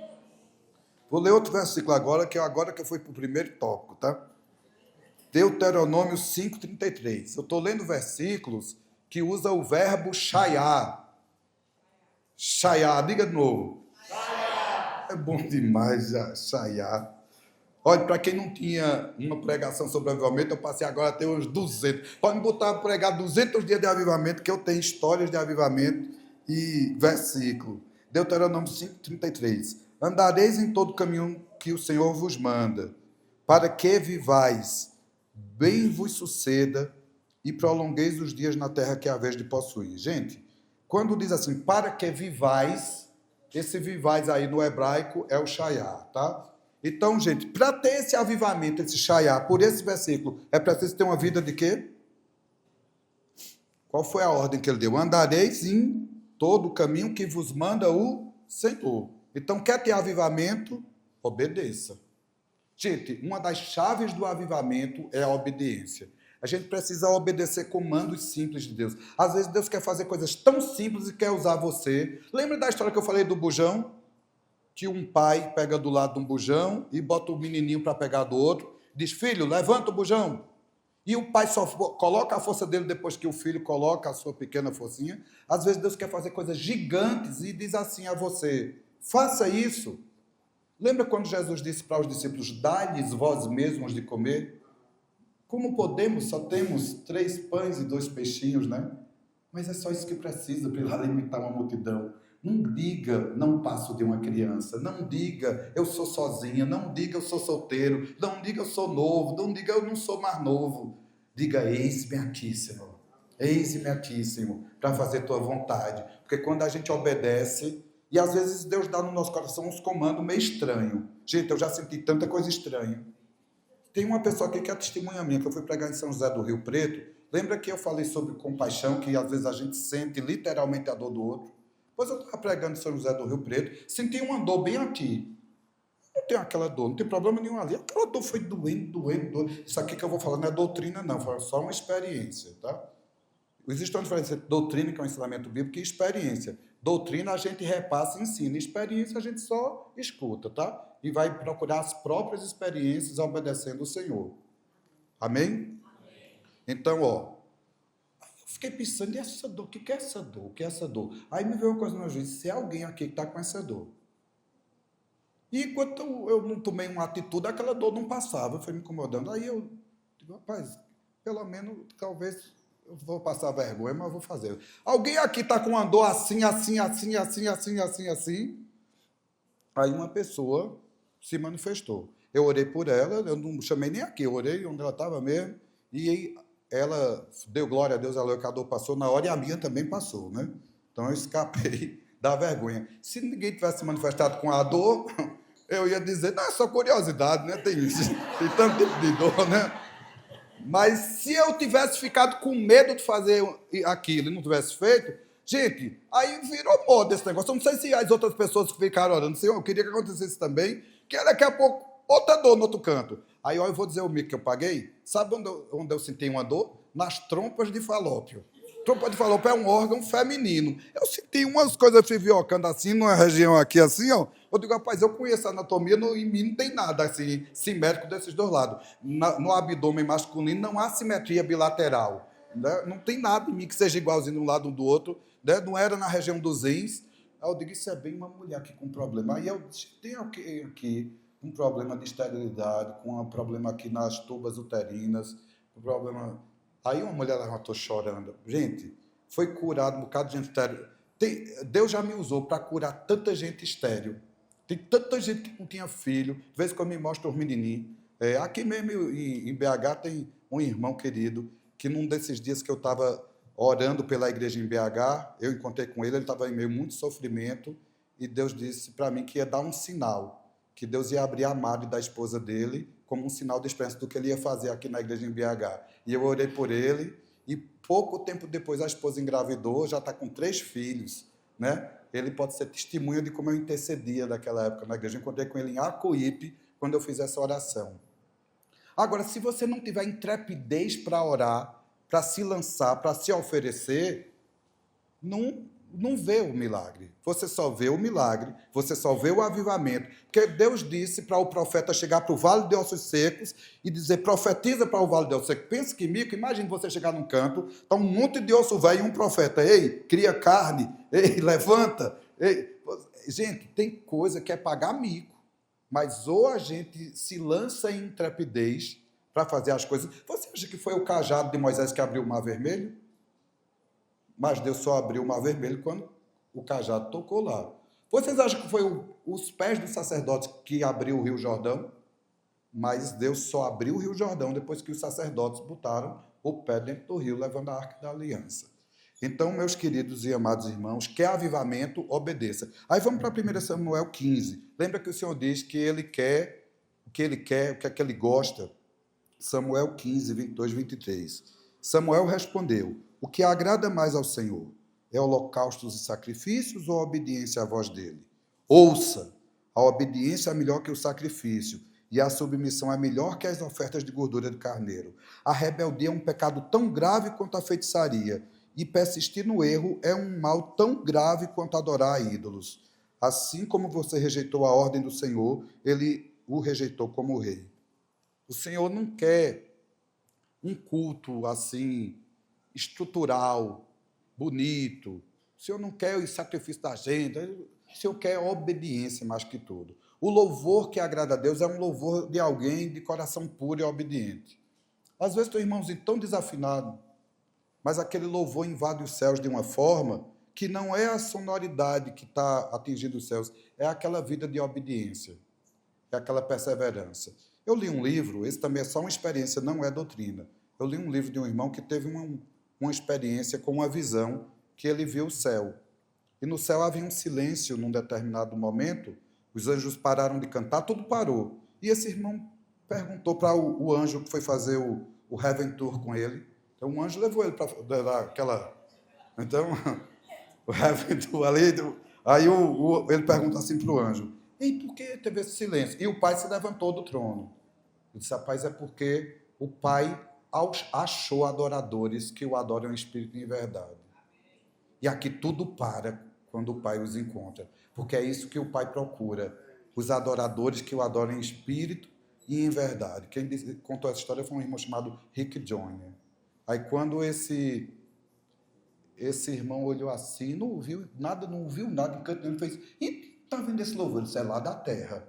A: Vou ler outro versículo agora que eu fui para o primeiro tópico, tá? Deuteronômio 5:33. Eu estou lendo versículos que usam o verbo shayá. Shayá, diga de novo. Shayá. É bom demais, shayá. Olha, para quem não tinha uma pregação sobre avivamento, eu passei agora a ter uns 200. Pode me botar para pregar 200 dias de avivamento, que eu tenho histórias de avivamento e versículo. Deuteronômio 5:33. Andareis em todo caminho que o Senhor vos manda, para que vivais, bem vos suceda e prolongueis os dias na terra que haveis de possuir. Gente, quando diz assim, para que vivais, esse vivais aí no hebraico é o shayá, tá? Então, gente, para ter esse avivamento, esse shayá, por esse versículo, é preciso ter uma vida de quê? Qual foi a ordem que ele deu? Andareis em todo o caminho que vos manda o Senhor. Então, quer ter avivamento? Obedeça. Gente, uma das chaves do avivamento é a obediência. A gente precisa obedecer comandos simples de Deus. Às vezes Deus quer fazer coisas tão simples e quer usar você. Lembra da história que eu falei do bujão? Que um pai pega do lado de um bujão e bota o menininho para pegar do outro. Diz, filho, levanta o bujão. E o pai só coloca a força dele depois que o filho coloca a sua pequena forcinha. Às vezes Deus quer fazer coisas gigantes e diz assim a você, faça isso. Lembra quando Jesus disse para os discípulos, dai-lhes vós mesmos de comer? Como podemos? Só temos 3 pães e 2 peixinhos, né? Mas é só isso que precisa para alimentar uma multidão. Não diga, não passo de uma criança. Não diga, eu sou sozinha. Não diga, eu sou solteiro. Não diga, eu sou novo. Não diga, eu não sou mais novo. Diga, eis-me aqui, Senhor. Eis-me aqui, Senhor, para fazer tua vontade. Porque quando a gente obedece, e às vezes Deus dá no nosso coração uns comandos meio estranhos. Gente, eu já senti tanta coisa estranha. Tem uma pessoa aqui que é testemunha minha, que eu fui pregar em São José do Rio Preto. Lembra que eu falei sobre compaixão, que às vezes a gente sente literalmente a dor do outro? Pois eu estava pregando em São José do Rio Preto, senti uma dor bem aqui. Não tem aquela dor, não tem problema nenhum ali. Aquela dor foi doendo. Isso aqui que eu vou falar não é doutrina, não, foi só uma experiência, tá? Existe uma diferença entre doutrina, que é um ensinamento bíblico, e experiência. Doutrina a gente repassa e ensina, experiência a gente só escuta, tá? E vai procurar as próprias experiências obedecendo o Senhor. Amém? Então, ó, fiquei pensando, e essa dor? O que é essa dor? O que é essa dor? Aí me veio uma coisa no meu juízo, se é alguém aqui que está com essa dor. E enquanto eu não tomei uma atitude, aquela dor não passava, foi me incomodando. Aí eu digo, rapaz, pelo menos, talvez eu vou passar vergonha, mas eu vou fazer. Alguém aqui está com uma dor assim. Aí uma pessoa se manifestou. Eu orei por ela, eu não chamei nem aqui, eu orei onde ela estava mesmo, e ela deu glória a Deus, a dor passou na hora e a minha também passou, né? Então eu escapei da vergonha. Se ninguém tivesse manifestado com a dor, eu ia dizer, não, é só curiosidade, né? Tem tanto tipo de dor, né? Mas se eu tivesse ficado com medo de fazer aquilo e não tivesse feito, gente, aí virou moda esse negócio. Eu não sei se as outras pessoas que ficaram orando, Senhor, eu queria que acontecesse também, que daqui a pouco, outra dor no outro canto. Aí, ó, eu vou dizer o mico que eu paguei. Sabe onde eu senti uma dor? Nas trompas de falópio. Trompa de falópio é um órgão feminino. Eu senti umas coisas fiviocando assim, numa região aqui assim, ó. Eu digo, rapaz, eu conheço a anatomia, em mim não tem nada assim, simétrico desses dois lados. No abdômen masculino não há simetria bilateral. Né? Não tem nada em mim que seja igualzinho de um lado do outro. Né? Não era na região dos rins. Aí eu digo, isso é bem uma mulher aqui com problema. Aí eu disse, tem alguém aqui com problema de esterilidade, com um problema aqui nas tubas uterinas, um problema... Aí uma mulher levantou chorando. Gente, foi curado um bocado de gente estéril. Deus já me usou para curar tanta gente estéril. Tem tanta gente que não tinha filho. De vez em quando me mostra os menininhos. Aqui mesmo em BH tem um irmão querido que num desses dias que eu estava orando pela igreja em BH, eu encontrei com ele estava em meio a muito sofrimento e Deus disse para mim que ia dar um sinal, que Deus ia abrir a madre da esposa dele como um sinal de esperança do que ele ia fazer aqui na igreja em BH. E eu orei por ele, e pouco tempo depois a esposa engravidou, já está com 3 filhos, né? Ele pode ser testemunha de como eu intercedia naquela época na igreja. Eu encontrei com ele em Acuípe, quando eu fiz essa oração. Agora, se você não tiver intrepidez para orar, para se lançar, para se oferecer, não vê o milagre. Você só vê o milagre, você só vê o avivamento. Porque Deus disse para o profeta chegar para o Vale de Ossos Secos e dizer, profetiza para o Vale de Ossos Secos. Pensa que mico, imagine você chegar num canto, está um monte de osso velho e um profeta. Ei, cria carne, ei, levanta. Ei. Gente, tem coisa que é pagar mico. mas ou a gente se lança em intrepidez para fazer as coisas. Você acha que foi o cajado de Moisés que abriu o Mar Vermelho? Mas Deus só abriu o Mar Vermelho quando o cajado tocou lá. Vocês acham que foi os pés dos sacerdotes que abriu o Rio Jordão? Mas Deus só abriu o Rio Jordão depois que os sacerdotes botaram o pé dentro do rio, levando a Arca da Aliança. Então, meus queridos e amados irmãos, quer avivamento, obedeça. Aí vamos para 1 Samuel 15. Lembra que o Senhor diz que ele quer, o que é que ele gosta? Samuel 15, 22, 23. Samuel respondeu: o que agrada mais ao Senhor? É holocaustos e sacrifícios ou a obediência à voz dele? Ouça, a obediência é melhor que o sacrifício, e a submissão é melhor que as ofertas de gordura de carneiro. A rebeldia é um pecado tão grave quanto a feitiçaria, e persistir no erro é um mal tão grave quanto adorar a ídolos. Assim como você rejeitou a ordem do Senhor, ele o rejeitou como rei. O Senhor não quer um culto assim, estrutural, bonito. O Senhor não quer o sacrifício da gente. O Senhor quer obediência mais que tudo. O louvor que agrada a Deus é um louvor de alguém de coração puro e obediente. Às vezes tem irmãozinho tão desafinado, mas aquele louvor invade os céus de uma forma que não é a sonoridade que está atingindo os céus, é aquela vida de obediência, é aquela perseverança. Eu li um livro, esse também é só uma experiência, não é doutrina. Eu li um livro de um irmão que teve uma experiência com uma visão que ele viu o céu. E no céu havia um silêncio num determinado momento, os anjos pararam de cantar, tudo parou. E esse irmão perguntou para o anjo que foi fazer o Heaven Tour com ele. Então, um anjo levou ele para aquela... Então, o Heaven Tour ali... Aí ele pergunta assim para o anjo: e por que teve esse silêncio? E o pai se levantou do trono. Ele disse: rapaz, é porque o pai achou adoradores que o adoram em espírito e em verdade. E aqui tudo para quando o pai os encontra, porque é isso que o pai procura, os adoradores que o adoram em espírito e em verdade. Quem contou essa história foi um irmão chamado Rick Joyner. Aí quando esse irmão olhou assim, não ouviu nada, em canto nenhum, fez: e está vendo esse louvor? Ele disse: é lá da terra.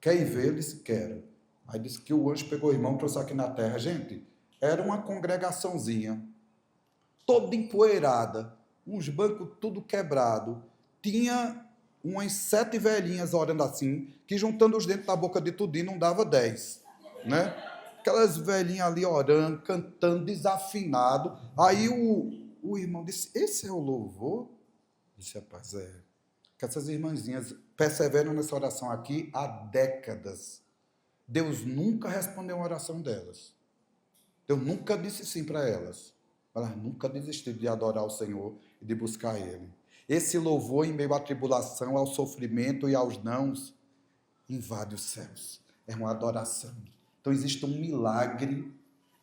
A: Quer ir ver? Ele disse: quero. Aí disse que o anjo pegou o irmão e trouxe aqui na terra. Gente, era uma congregaçãozinha, toda empoeirada, uns bancos tudo quebrado, tinha umas 7 velhinhas orando assim, que juntando os dentes da boca de tudinho não dava 10, né? Aquelas velhinhas ali orando, cantando, desafinado. Aí o irmão disse: esse é o louvor? Eu disse: rapaz, que essas irmãzinhas perseveram nessa oração aqui há décadas. Deus nunca respondeu uma oração delas. Deus nunca disse sim para elas. Elas nunca desistiram de adorar o Senhor e de buscar Ele. Esse louvor em meio à tribulação, ao sofrimento e aos nãos, invade os céus. É uma adoração. Então existe um milagre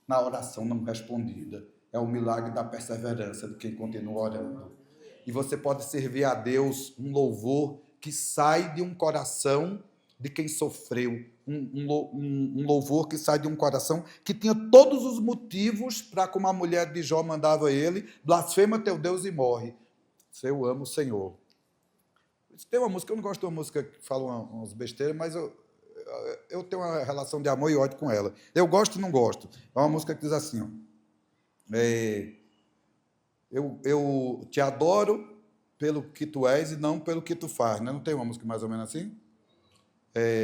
A: na oração não respondida. É o milagre da perseverança de quem continua orando. E você pode servir a Deus um louvor que sai de um coração de quem sofreu, um louvor que sai de um coração que tinha todos os motivos para, como a mulher de Jó mandava ele: blasfema teu Deus e morre. Eu amo o Senhor. Tem uma música, eu não gosto de uma música que fala umas besteiras, mas eu tenho uma relação de amor e ódio com ela. Eu gosto e não gosto. É uma música que diz assim, ó: eu te adoro pelo que tu és e não pelo que tu faz. Né? Não tem uma música mais ou menos assim?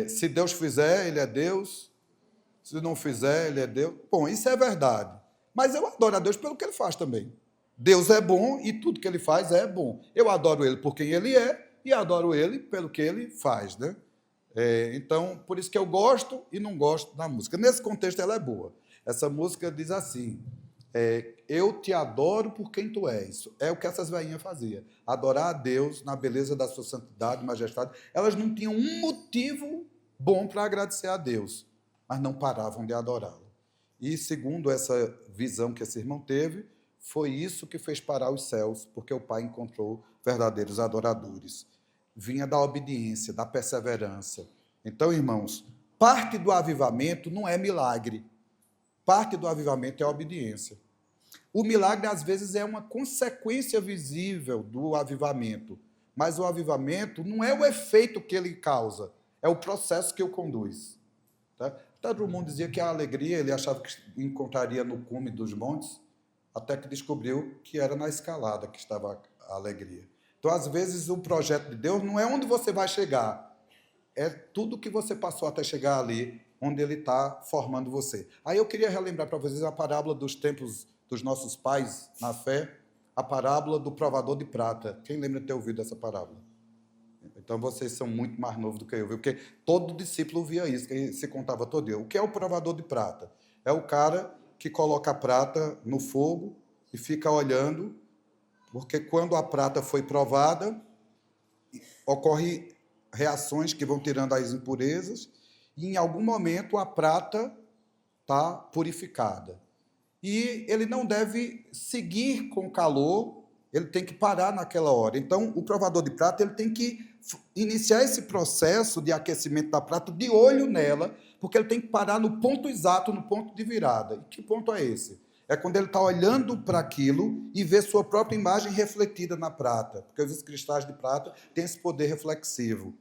A: Se Deus fizer, Ele é Deus. Se não fizer, Ele é Deus. Bom, isso é verdade. Mas eu adoro a Deus pelo que Ele faz também. Deus é bom e tudo que Ele faz é bom. Eu adoro Ele por quem Ele é e adoro Ele pelo que Ele faz. Né? Então, por isso que eu gosto e não gosto da música. Nesse contexto, ela é boa. Essa música diz assim: eu te adoro por quem tu és. É o que essas velhinhas faziam. Adorar a Deus na beleza da sua santidade e majestade. Elas não tinham um motivo bom para agradecer a Deus, mas não paravam de adorá-lo. E, segundo essa visão que esse irmão teve, foi isso que fez parar os céus, porque o Pai encontrou verdadeiros adoradores. Vinha da obediência, da perseverança. Então, irmãos, parte do avivamento não é milagre. Parte do avivamento é a obediência. O milagre, às vezes, é uma consequência visível do avivamento, mas o avivamento não é o efeito que ele causa, é é o processo que o conduz. Tá? Todo mundo dizia que a alegria, ele achava que encontraria no cume dos montes, até que descobriu que era na escalada que estava a alegria. Então, às vezes, o projeto de Deus não é onde você vai chegar, é tudo que você passou até chegar ali, onde Ele está formando você. Aí eu queria relembrar para vocês a parábola dos tempos dos nossos pais na fé, a parábola do provador de prata. Quem lembra de ter ouvido essa parábola? Então, vocês são muito mais novos do que eu, viu? Porque todo discípulo via isso, que se contava todo dia. O que é o provador de prata? É o cara que coloca a prata no fogo e fica olhando, porque quando a prata foi provada, ocorrem reações que vão tirando as impurezas, e em algum momento a prata está purificada. E ele não deve seguir com calor, ele tem que parar naquela hora. Então, o provador de prata ele tem que iniciar esse processo de aquecimento da prata de olho nela, porque ele tem que parar no ponto exato, no ponto de virada. E que ponto é esse? É quando ele está olhando para aquilo e vê sua própria imagem refletida na prata, porque os cristais de prata têm esse poder reflexivo.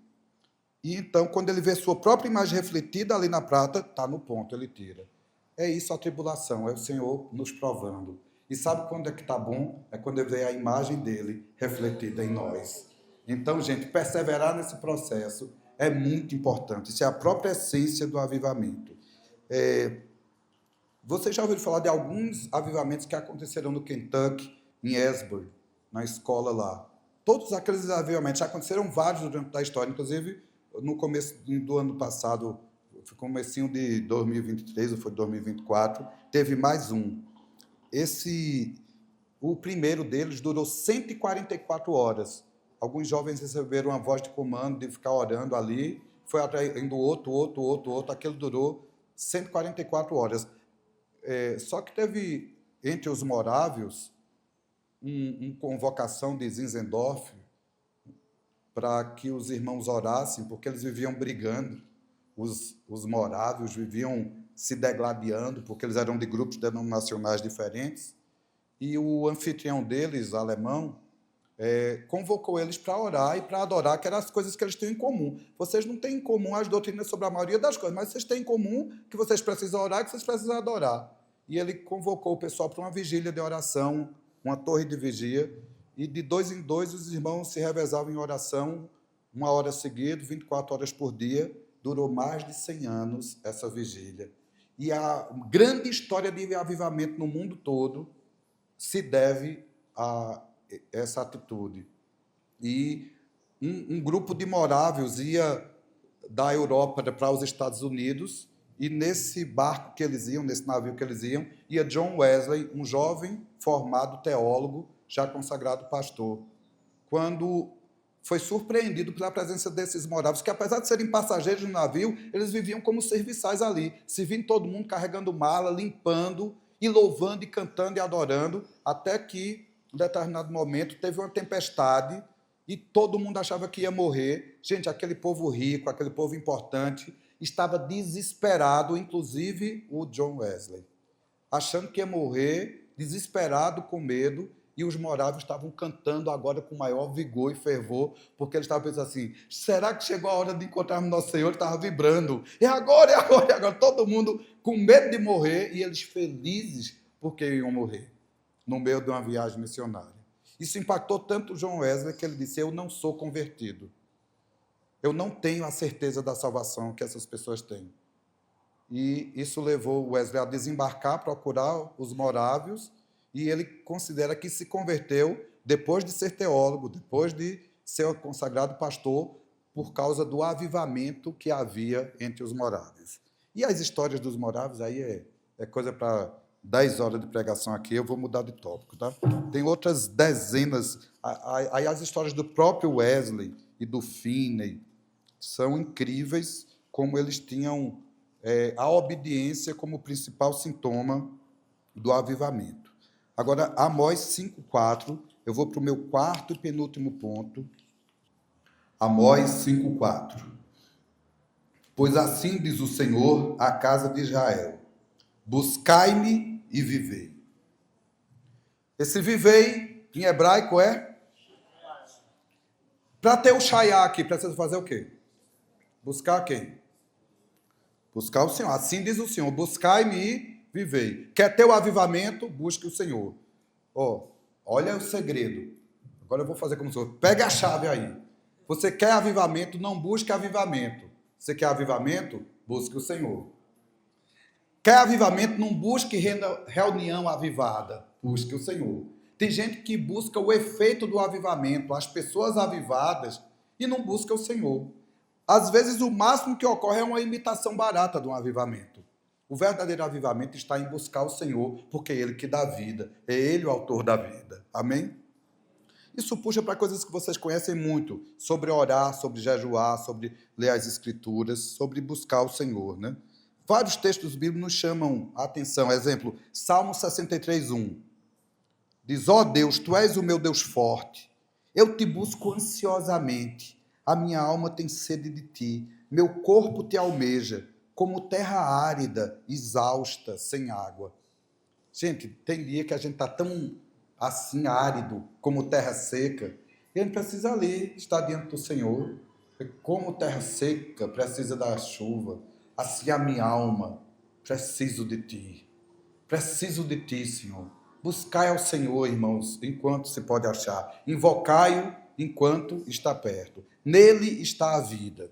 A: E então, quando ele vê sua própria imagem refletida ali na prata, está no ponto, ele tira. É isso a tribulação, é o Senhor nos provando. E sabe quando é que está bom? É quando ele vê a imagem dele refletida em nós. Então, gente, perseverar nesse processo é muito importante. Isso é a própria essência do avivamento. Vocês já ouviram falar de alguns avivamentos que aconteceram no Kentucky, em Asbury, na escola lá. Todos aqueles avivamentos, já aconteceram vários durante a história, inclusive no começo do ano passado, comecinho de 2023, ou foi 2024, teve mais um. O primeiro deles durou 144 horas. Alguns jovens receberam uma voz de comando de ficar orando ali, foi atraindo outro, aquilo durou 144 horas. Só que teve, entre os morávios, uma convocação de Zinzendorf para que os irmãos orassem, porque eles viviam brigando. Os morávios viviam se degladiando, porque eles eram de grupos denominacionais diferentes, e o anfitrião deles, alemão, convocou eles para orar e para adorar, que eram as coisas que eles têm em comum. Vocês não têm em comum as doutrinas sobre a maioria das coisas, mas vocês têm em comum que vocês precisam orar e que vocês precisam adorar. E ele convocou o pessoal para uma vigília de oração, uma torre de vigia, e de 2 em 2 os irmãos se revezavam em oração, 1 hora seguida, 24 horas por dia. Durou mais de 100 anos essa vigília. E a grande história de avivamento no mundo todo se deve a essa atitude. E um grupo de morávios ia da Europa para os Estados Unidos, e nesse barco que eles iam, nesse navio que eles iam, ia John Wesley, um jovem formado teólogo, já consagrado pastor. Quando foi surpreendido pela presença desses morávios, que apesar de serem passageiros no navio, eles viviam como serviçais ali, servindo todo mundo, carregando mala, limpando, e louvando, e cantando, e adorando, até que, em um determinado momento, teve uma tempestade, e todo mundo achava que ia morrer. Gente, aquele povo rico, aquele povo importante, estava desesperado, inclusive o John Wesley, achando que ia morrer, desesperado, com medo, e os morávios estavam cantando agora com maior vigor e fervor, porque eles estavam pensando assim, será que chegou a hora de encontrarmos nosso Senhor? Ele estava vibrando, e agora, todo mundo com medo de morrer, e eles felizes porque iam morrer, no meio de uma viagem missionária. Isso impactou tanto o John Wesley que ele disse, eu não sou convertido, eu não tenho a certeza da salvação que essas pessoas têm. E isso levou o Wesley a desembarcar, procurar os morávios, e ele considera que se converteu depois de ser teólogo, depois de ser consagrado pastor, por causa do avivamento que havia entre os morávios. E as histórias dos morávios aí é coisa para 10 horas de pregação aqui, eu vou mudar de tópico, tá? Tem outras dezenas, aí as histórias do próprio Wesley e do Finney são incríveis, como eles tinham a obediência como principal sintoma do avivamento. Agora, Amós 5,4, eu vou para o meu quarto e penúltimo ponto. Amós 5,4. Pois assim diz o Senhor à casa de Israel, buscai-me e vivei. Esse vivei, em hebraico, é? Para ter o Shaiá aqui, precisa fazer o quê? Buscar quem? Buscar o Senhor. Assim diz o Senhor, buscai-me e vivei. Quer ter o avivamento? Busque o Senhor. Olha o segredo. Agora eu vou fazer como o Senhor. Pegue a chave aí. Você quer avivamento? Não busque avivamento. Você quer avivamento? Busque o Senhor. Quer avivamento? Não busque reunião avivada. Busque o Senhor. Tem gente que busca o efeito do avivamento, as pessoas avivadas, e não busca o Senhor. Às vezes, o máximo que ocorre é uma imitação barata de um avivamento. O verdadeiro avivamento está em buscar o Senhor, porque é Ele que dá vida, é Ele o autor da vida. Amém? Isso puxa para coisas que vocês conhecem muito, sobre orar, sobre jejuar, sobre ler as Escrituras, sobre buscar o Senhor, né? Vários textos bíblicos nos chamam a atenção. Exemplo, Salmo 63:1. Diz, ó Deus, Tu és o meu Deus forte, eu te busco ansiosamente, a minha alma tem sede de Ti, meu corpo te almeja, como terra árida, exausta, sem água. Gente, tem dia que a gente está tão assim, árido, como terra seca, e a gente precisa ali estar diante do Senhor, como terra seca, precisa da chuva, assim a minha alma, preciso de Ti, Senhor. Buscai ao Senhor, irmãos, enquanto se pode achar. Invocai-o enquanto está perto. Nele está a vida.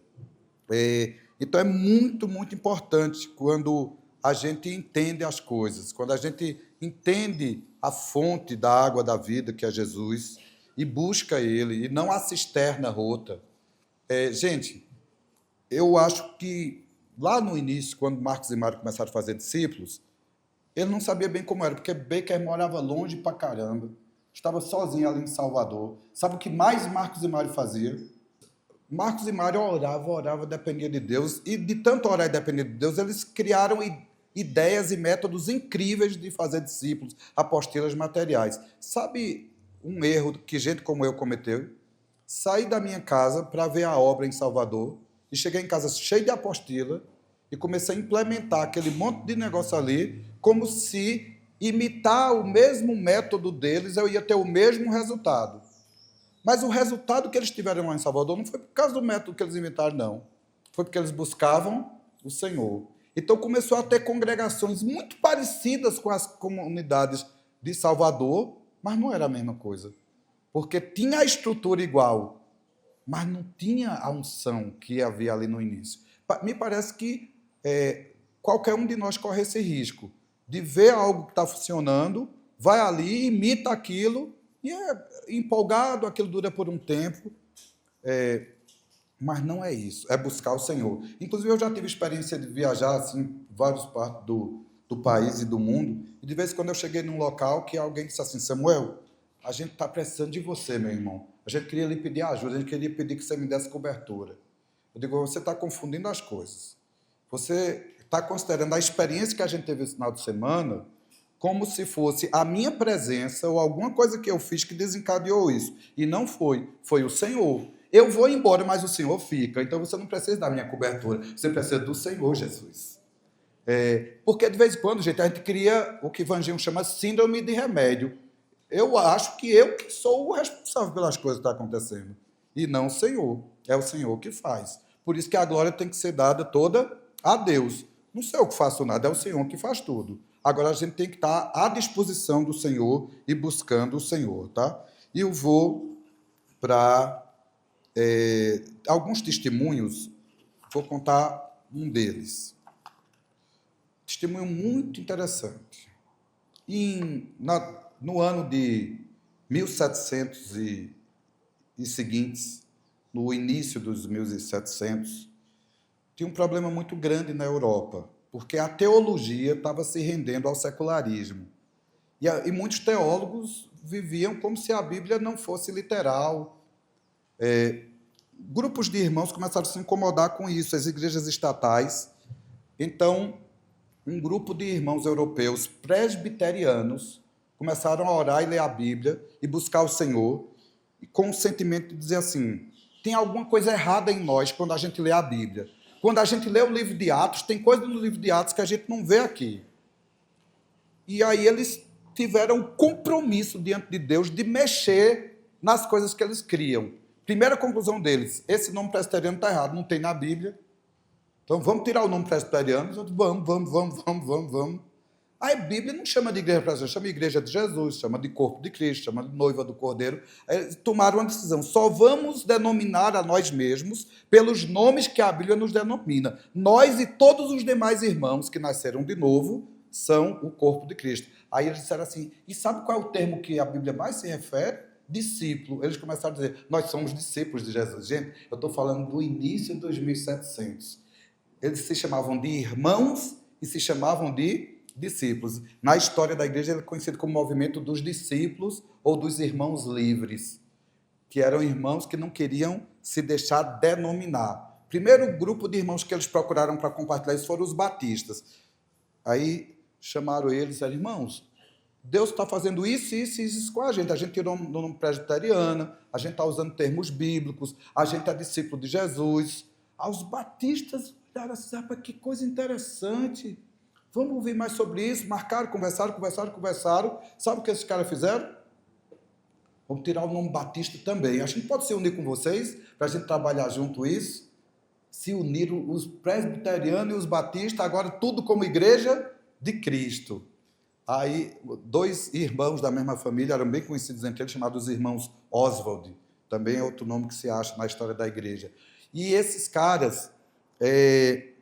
A: Então é muito, muito importante quando a gente entende as coisas, quando a gente entende a fonte da água da vida, que é Jesus, e busca Ele, e não a cisterna rota. Gente, eu acho que lá no início, quando Marcos e Mário começaram a fazer discípulos, ele não sabia bem como era, porque Baker morava longe pra caramba, estava sozinho ali em Salvador. Sabe o que mais Marcos e Mário faziam? Marcos e Mário orava, dependia de Deus, e de tanto orar e depender de Deus, eles criaram ideias e métodos incríveis de fazer discípulos, apostilas materiais. Sabe um erro que gente como eu cometeu? Saí da minha casa para ver a obra em Salvador, e cheguei em casa cheio de apostila, e comecei a implementar aquele monte de negócio ali, como se imitar o mesmo método deles, eu ia ter o mesmo resultado. Mas o resultado que eles tiveram lá em Salvador não foi por causa do método que eles inventaram, não. Foi porque eles buscavam o Senhor. Então começou a ter congregações muito parecidas com as comunidades de Salvador, mas não era a mesma coisa. Porque tinha a estrutura igual, mas não tinha a unção que havia ali no início. Me parece que qualquer um de nós corre esse risco de ver algo que está funcionando, vai ali, imita aquilo, e é empolgado, aquilo dura por um tempo, mas não é isso, é buscar o Senhor. Inclusive, eu já tive experiência de viajar assim, várias partes do país e do mundo, e de vez em quando eu cheguei num local que alguém disse assim, Samuel, a gente está precisando de você, meu irmão. A gente queria lhe pedir ajuda, a gente queria pedir que você me desse cobertura. Eu digo, você está confundindo as coisas. Você está considerando a experiência que a gente teve esse final de semana como se fosse a minha presença ou alguma coisa que eu fiz que desencadeou isso. E não foi. Foi o Senhor. Eu vou embora, mas o Senhor fica. Então você não precisa da minha cobertura. Você precisa do Senhor, Jesus. Porque de vez em quando, gente, a gente cria o que Evangelho chama síndrome de remédio. Eu acho que eu que sou o responsável pelas coisas que estão acontecendo. E não o Senhor. É o Senhor que faz. Por isso que a glória tem que ser dada toda a Deus. Não sei eu que faço nada, é o Senhor que faz tudo. Agora a gente tem que estar à disposição do Senhor e buscando o Senhor, tá? E eu vou para alguns testemunhos, vou contar um deles. Testemunho muito interessante. No ano de 1700 e seguintes, no início dos 1700, tinha um problema muito grande na Europa, porque a teologia estava se rendendo ao secularismo. E muitos teólogos viviam como se a Bíblia não fosse literal. Grupos de irmãos começaram a se incomodar com isso, as igrejas estatais. Então, um grupo de irmãos europeus presbiterianos começaram a orar e ler a Bíblia e buscar o Senhor, e com o sentimento de dizer assim, tem alguma coisa errada em nós quando a gente lê a Bíblia. Quando a gente lê o livro de Atos, tem coisa no livro de Atos que a gente não vê aqui. E aí eles tiveram o compromisso diante de Deus de mexer nas coisas que eles criam. Primeira conclusão deles, esse nome presbiteriano está errado, não tem na Bíblia, Então, vamos tirar o nome presbiteriano? Vamos. Aí a Bíblia não chama de igreja presbiteriana, chama de igreja de Jesus, chama de corpo de Cristo, chama de noiva do Cordeiro. Aí tomaram uma decisão, só vamos denominar a nós mesmos pelos nomes que a Bíblia nos denomina. Nós e todos os demais irmãos que nasceram de novo são o corpo de Cristo. Aí eles disseram assim, e sabe qual é o termo que a Bíblia mais se refere? Discípulo. Eles começaram a dizer, nós somos discípulos de Jesus. Gente, eu estou falando do início de 2700. Eles se chamavam de irmãos e se chamavam de discípulos. Na história da igreja, ele é conhecido como movimento dos discípulos ou dos irmãos livres, que eram irmãos que não queriam se deixar denominar. Primeiro grupo de irmãos que eles procuraram para compartilhar isso foram os batistas. Aí chamaram eles e disseram, irmãos, Deus está fazendo isso com a gente tirou do nome presbiteriano, a gente está usando termos bíblicos, a gente é discípulo de Jesus. Os batistas olharam assim, rapaz, que coisa interessante. Vamos ouvir mais sobre isso. Marcaram, conversaram. Sabe o que esses caras fizeram? Vamos tirar o nome Batista também. A gente pode se unir com vocês, para a gente trabalhar junto isso. Se uniram os presbiterianos e os batistas, agora tudo como igreja de Cristo. Aí, dois irmãos da mesma família, eram bem conhecidos entre eles, chamados irmãos Oswald. Também é outro nome que se acha na história da igreja. E esses caras...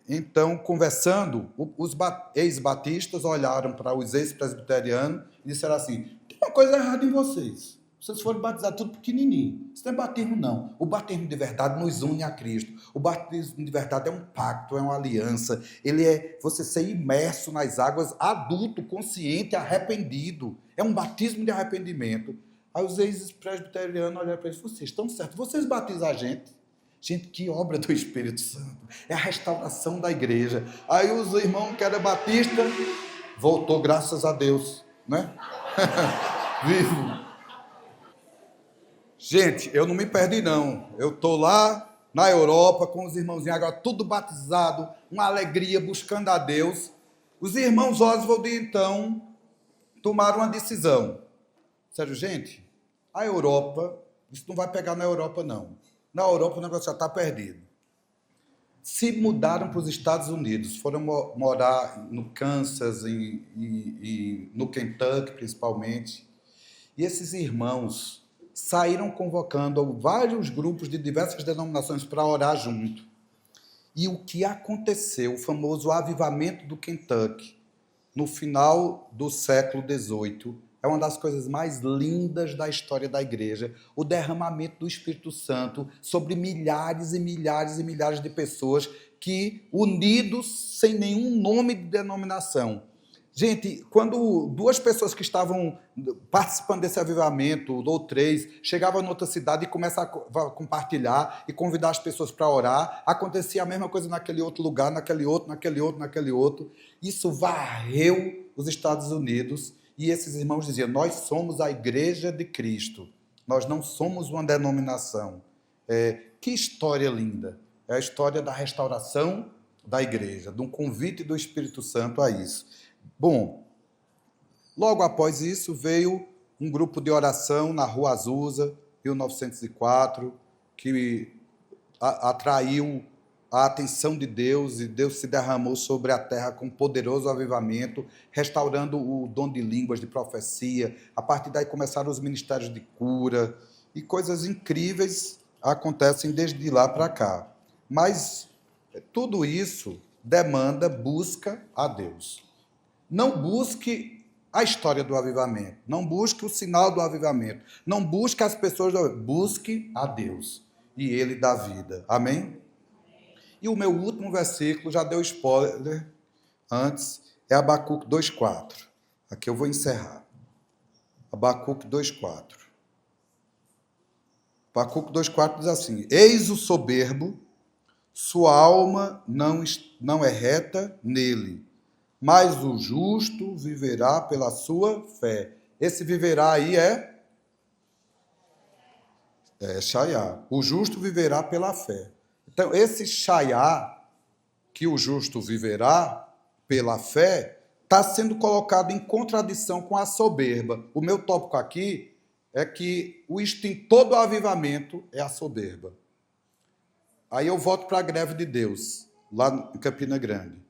A: Então, conversando, os ex-batistas olharam para os ex-presbiterianos e disseram assim, tem uma coisa errada em vocês. Vocês foram batizados tudo pequenininho. Isso não é batismo, não. O batismo de verdade nos une a Cristo. O batismo de verdade é um pacto, é uma aliança. Ele é você ser imerso nas águas, adulto, consciente, arrependido. É um batismo de arrependimento. Aí os ex-presbiterianos olharam para eles, vocês estão certos, vocês batizam a gente. Gente, que obra do Espírito Santo. É a restauração da igreja. Aí os irmãos que eram batistas, voltou, graças a Deus, né? Vivo. Gente, eu não me perdi, não. Eu estou lá na Europa com os irmãozinhos, agora tudo batizado, uma alegria, buscando a Deus. Os irmãos Oswald, então, tomaram uma decisão. Sério, gente, a Europa, isso não vai pegar na Europa, não. Na Europa o negócio já está perdido. Se mudaram para os Estados Unidos, foram morar no Kansas e no Kentucky, principalmente. E esses irmãos saíram convocando vários grupos de diversas denominações para orar junto. E o que aconteceu, o famoso avivamento do Kentucky, no final do século XVIII, é uma das coisas mais lindas da história da igreja, o derramamento do Espírito Santo sobre milhares e milhares e milhares de pessoas que, unidos sem nenhum nome de denominação. Gente, quando duas pessoas que estavam participando desse avivamento, ou três, chegavam em outra cidade e começavam a compartilhar e convidar as pessoas para orar, acontecia a mesma coisa naquele outro lugar, naquele outro. Isso varreu os Estados Unidos. E esses irmãos diziam, nós somos a igreja de Cristo, nós não somos uma denominação. Que história linda! É a história da restauração da igreja, de um convite do Espírito Santo a isso. Bom, logo após isso veio um grupo de oração na Rua Azusa, 1904, que atraiu a atenção de Deus, e Deus se derramou sobre a terra com poderoso avivamento, restaurando o dom de línguas, de profecia. A partir daí começaram os ministérios de cura, e coisas incríveis acontecem desde lá para cá. Mas tudo isso demanda busca a Deus. Não busque a história do avivamento, não busque o sinal do avivamento, não busque as pessoas, busque a Deus, e Ele dá vida. Amém? E o meu último versículo, já deu spoiler antes, é Abacuque 2,4. Aqui eu vou encerrar. Abacuque 2,4. Abacuque 2,4 diz assim, eis o soberbo, sua alma não é reta nele, mas o justo viverá pela sua fé. Esse viverá aí é Shaiá. O justo viverá pela fé. Então, esse Shaiá, que o justo viverá pela fé, está sendo colocado em contradição com a soberba. O meu tópico aqui é que o extintor do avivamento é a soberba. Aí eu volto para a greve de Deus. lá em Campina Grande.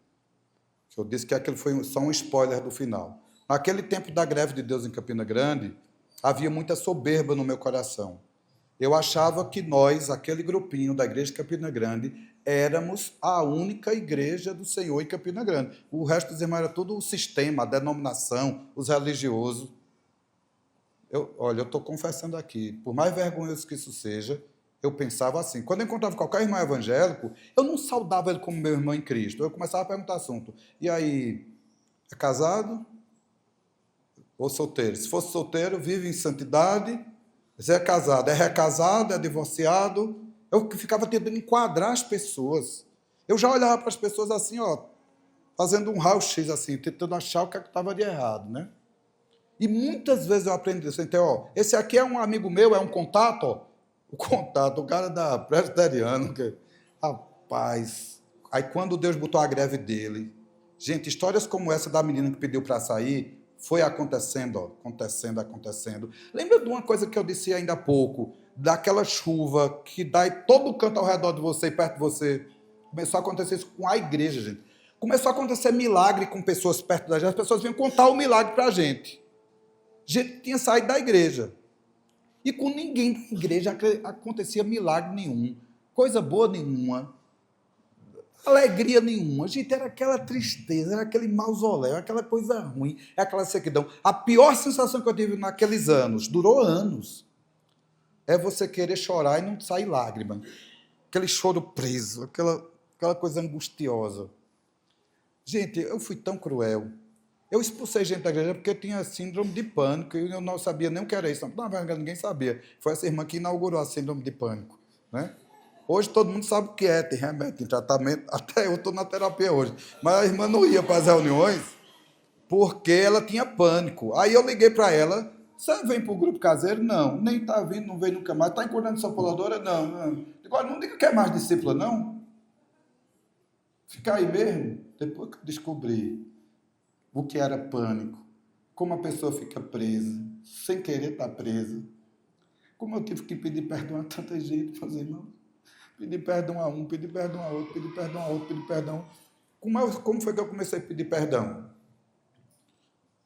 A: Eu disse que aquele foi só um spoiler do final. Naquele tempo da greve de Deus em Campina Grande, havia muita soberba no meu coração. Eu achava que nós, aquele grupinho da igreja de Campina Grande, éramos a única igreja do Senhor em Campina Grande. O resto dos irmãos era tudo o sistema, a denominação, os religiosos. Olha, eu estou confessando aqui, por mais vergonhoso que isso seja, eu pensava assim. Quando eu encontrava qualquer irmão evangélico, eu não saudava ele como meu irmão em Cristo. Eu começava a perguntar assunto. E aí, é casado ou solteiro? Se fosse solteiro, vive em santidade. Se é casado, é recasado, é divorciado. Eu ficava tentando enquadrar as pessoas. Eu já olhava para as pessoas assim, ó, fazendo um raio-x assim, tentando achar o que estava de errado, né? E muitas vezes eu aprendi assim, então, ó, esse aqui é um amigo meu, é um contato, ó. O contato, o cara da presbiteriano, que, rapaz. Aí quando Deus botou a greve dele, gente, histórias como essa da menina que pediu para sair, foi acontecendo, ó, acontecendo. Lembra de uma coisa que eu disse ainda há pouco, daquela chuva que dá em todo canto ao redor de você e perto de você? Começou a acontecer isso com a igreja, gente. Começou a acontecer milagre com pessoas perto da gente, as pessoas vinham contar o milagre para a gente. Gente que tinha saído da igreja. E com ninguém da igreja acontecia milagre nenhum, coisa boa nenhuma, alegria nenhuma. Gente, era aquela tristeza, era aquele mausoléu, aquela coisa ruim, aquela sequidão. A pior sensação que eu tive naqueles anos, durou anos, é você querer chorar e não sair lágrima. Aquele choro preso, aquela coisa angustiosa. Gente, eu fui tão cruel. Eu expulsei gente da igreja porque tinha síndrome de pânico e eu não sabia nem o que era isso. Na verdade, ninguém sabia. Foi essa irmã que inaugurou a síndrome de pânico, né? Hoje todo mundo sabe o que é, tem remédio, tem tratamento. Até eu estou na terapia hoje. Mas a irmã não ia para as reuniões porque ela tinha pânico. Aí eu liguei para ela, você vem para o grupo caseiro? Não. Nem está vindo, não veio nunca mais. Está encontrando sua puladora? Não. Agora não diga que é mais discípula, não. Fica aí mesmo. Depois que eu descobri o que era pânico, como a pessoa fica presa, sem querer estar presa, como eu tive que pedir perdão a tanta gente, fazer irmão, pedir perdão a um, pedir perdão a outro, pedir perdão a outro, pedir perdão. Como foi que eu comecei a pedir perdão?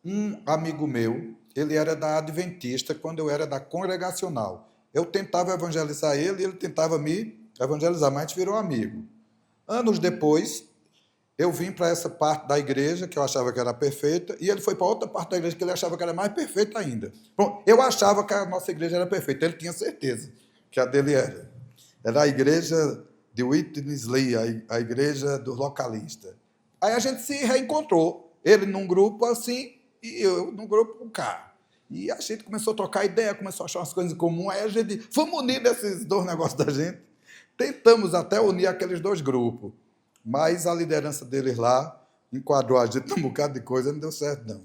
A: Um amigo meu, ele era da Adventista, quando eu era da Congregacional. Eu tentava evangelizar ele e ele tentava me evangelizar, mas a gente virou amigo. Anos depois, eu vim para essa parte da igreja, que eu achava que era perfeita, e ele foi para outra parte da igreja que ele achava que era mais perfeita ainda. Bom, eu achava que a nossa igreja era perfeita, ele tinha certeza que a dele era. Era a igreja de Whitney Lee, a igreja dos localistas. Aí a gente se reencontrou, ele num grupo assim, e eu num grupo cá. E a gente começou a trocar ideia, começou a achar umas coisas em comum, aí a gente, vamos unir esses dois negócios da gente. Tentamos até unir aqueles dois grupos. Mas a liderança deles lá enquadrou a gente num bocado de coisa, não deu certo, não.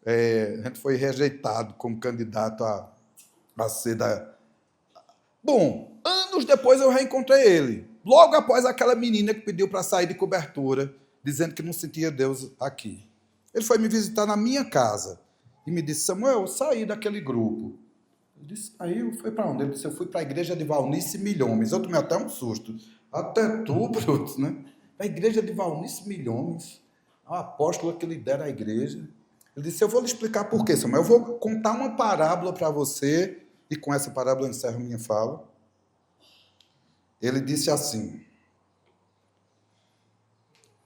A: A gente foi rejeitado como candidato a ser da... Bom, anos depois eu reencontrei ele. Logo após aquela menina que pediu para sair de cobertura, dizendo que não sentia Deus aqui. Ele foi me visitar na minha casa e me disse, Samuel, eu saí daquele grupo. Eu disse, saiu? Foi para onde? Ele disse, eu fui para a igreja de Valnice Milhomes. Eu tomei até um susto. Até tu, Bruto, né? A igreja de Valnice Milhomes, a apóstola que lidera a igreja. Ele disse, eu vou lhe explicar por quê, Samuel. Eu vou contar uma parábola para você, e com essa parábola eu encerro minha fala. Ele disse assim,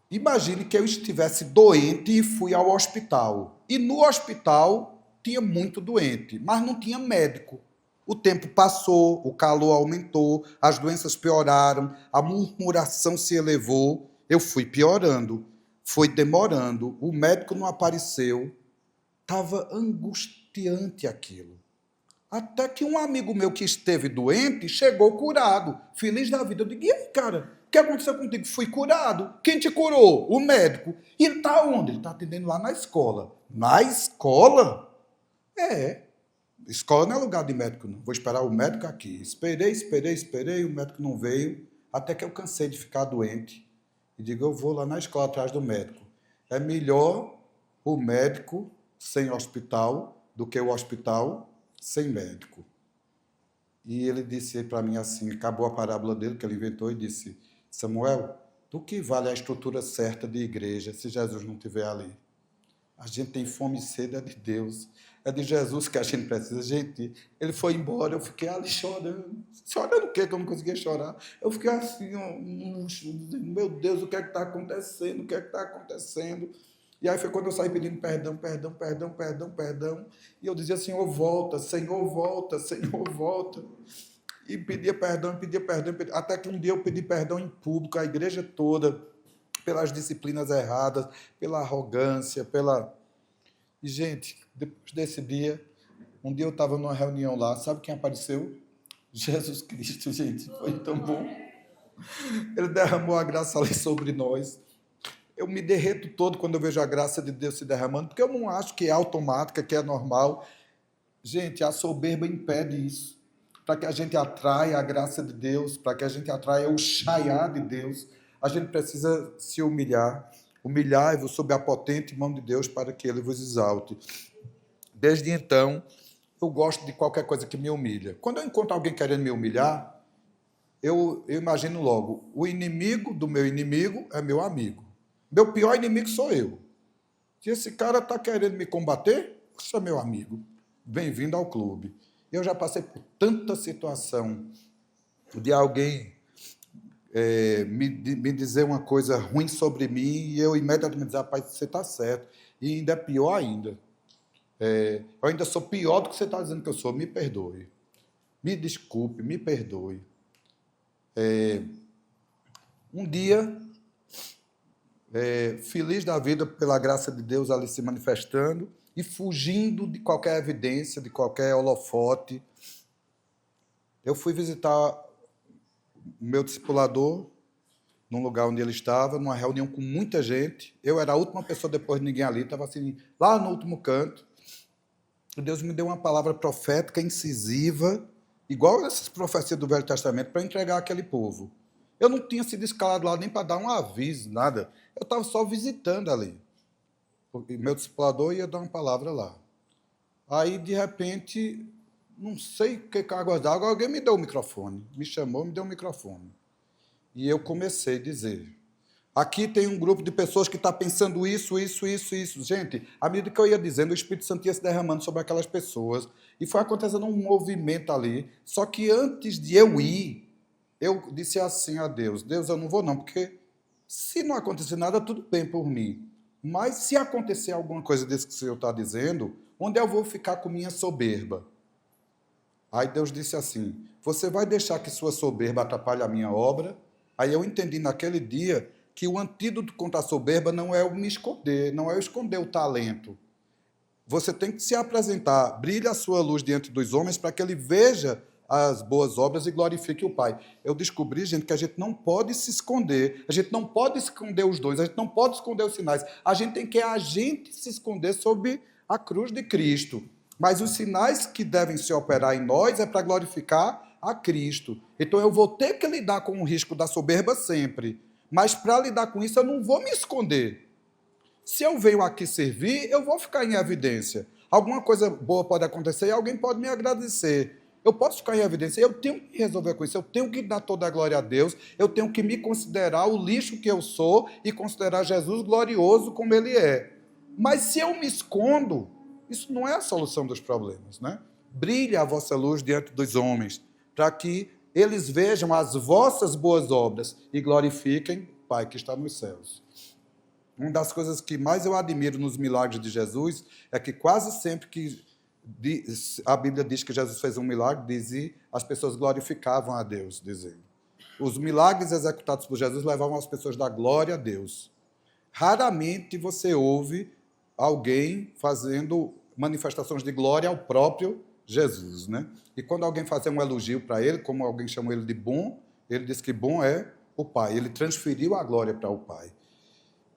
A: imagine que eu estivesse doente e fui ao hospital. E no hospital tinha muito doente, mas não tinha médico. O tempo passou, o calor aumentou, as doenças pioraram, a murmuração se elevou, eu fui piorando, foi demorando, o médico não apareceu, estava angustiante aquilo. Até que um amigo meu que esteve doente chegou curado, feliz da vida. Eu digo, e aí, cara, o que aconteceu contigo? Fui curado. Quem te curou? O médico. E ele está onde? Ele está atendendo lá na escola. Na escola? Escola não é lugar de médico, não. Vou esperar o médico aqui. Esperei, o médico não veio, até que eu cansei de ficar doente. E digo, eu vou lá na escola atrás do médico. É melhor o médico sem hospital do que o hospital sem médico. E ele disse para mim assim, acabou a parábola dele, que ele inventou, e disse, Samuel, Do que vale a estrutura certa de igreja se Jesus não estiver ali? A gente tem fome e sede de Deus. É de Jesus que a gente precisa. Gente, ele foi embora, eu fiquei ali chorando. Chorando o quê? Que eu não conseguia chorar. Eu fiquei assim, meu Deus, o que é que está acontecendo? O que é que está acontecendo? E aí foi quando eu saí pedindo perdão, perdão, perdão, perdão, perdão. E eu dizia, Senhor, volta, Senhor, volta, Senhor, volta. E pedia perdão, pedia perdão, até que um dia eu pedi perdão em público, a igreja toda, pelas disciplinas erradas, pela arrogância, pela... E, gente, depois desse dia, um dia eu estava numa reunião lá, sabe quem apareceu? Jesus Cristo, gente, foi tão bom. Ele derramou a graça ali sobre nós. Eu me derreto todo quando eu vejo a graça de Deus se derramando, porque eu não acho que é automática, que é normal. Gente, a soberba impede isso. Para que a gente atraia a graça de Deus, para que a gente atraia o Shaiá de Deus, a gente precisa se humilhar. Humilhai-vos sob a potente mão de Deus para que Ele vos exalte. Desde então, eu gosto de qualquer coisa que me humilha. Quando eu encontro alguém querendo me humilhar, eu imagino logo, o inimigo do meu inimigo é meu amigo. Meu pior inimigo sou eu. Se esse cara está querendo me combater, você é meu amigo. Bem-vindo ao clube. Eu já passei por tanta situação de alguém me dizer uma coisa ruim sobre mim e eu imediatamente dizer, rapaz, você está certo. E ainda é pior ainda. Eu ainda sou pior do que você está dizendo que eu sou. Me perdoe. Me desculpe, me perdoe. Um dia, feliz da vida pela graça de Deus ali se manifestando e fugindo de qualquer evidência, de qualquer holofote, eu fui visitar o meu discipulador num lugar onde ele estava, numa reunião com muita gente. Eu era a última pessoa depois de ninguém ali, estava assim, lá no último canto. E Deus me deu uma palavra profética, incisiva, igual essas profecias do Velho Testamento, para entregar aquele povo. Eu não tinha sido escalado lá nem para dar um aviso, nada. Eu estava só visitando ali. E meu discipulador ia dar uma palavra lá. Aí, de repente, não sei o que cargas d'água, alguém me deu o microfone. Me chamou, me deu o microfone. E eu comecei a dizer, aqui tem um grupo de pessoas que está pensando isso, isso, isso, isso. Gente, à medida que eu ia dizendo, o Espírito Santo ia se derramando sobre aquelas pessoas. E foi acontecendo um movimento ali. Só que antes de eu ir, eu disse assim a Deus, Deus, eu não vou não, porque se não acontecer nada, tudo bem por mim. Mas se acontecer alguma coisa desse que o Senhor está dizendo, onde eu vou ficar com minha soberba? Aí Deus disse assim, você vai deixar que sua soberba atrapalhe a minha obra? Aí eu entendi naquele dia que o antídoto contra a soberba não é o me esconder, não é eu esconder o talento. Você tem que se apresentar, brilhe a sua luz diante dos homens para que ele veja as boas obras e glorifique o Pai. Eu descobri, gente, que a gente não pode se esconder, a gente não pode esconder os dons, a gente não pode esconder os sinais, a gente tem que se esconder sob a cruz de Cristo. Mas os sinais que devem se operar em nós é para glorificar a Cristo. Então eu vou ter que lidar com o risco da soberba sempre, mas para lidar com isso eu não vou me esconder. Se eu venho aqui servir, eu vou ficar em evidência. Alguma coisa boa pode acontecer e alguém pode me agradecer. Eu posso ficar em evidência, eu tenho que resolver com isso, eu tenho que dar toda a glória a Deus, eu tenho que me considerar o lixo que eu sou e considerar Jesus glorioso como Ele é. Mas se eu me escondo, isso não é a solução dos problemas, né? Brilhe a vossa luz diante dos homens, para que eles vejam as vossas boas obras e glorifiquem o Pai que está nos céus. Uma das coisas que mais eu admiro nos milagres de Jesus é que quase sempre que a Bíblia diz que Jesus fez um milagre, as pessoas glorificavam a Deus, dizendo. Os milagres executados por Jesus levavam as pessoas da glória a Deus. Raramente você ouve alguém fazendo manifestações de glória ao próprio Jesus, né? E quando alguém fazia um elogio para ele, como alguém chamou ele de bom, ele disse que bom é o Pai. Ele transferiu a glória para o Pai.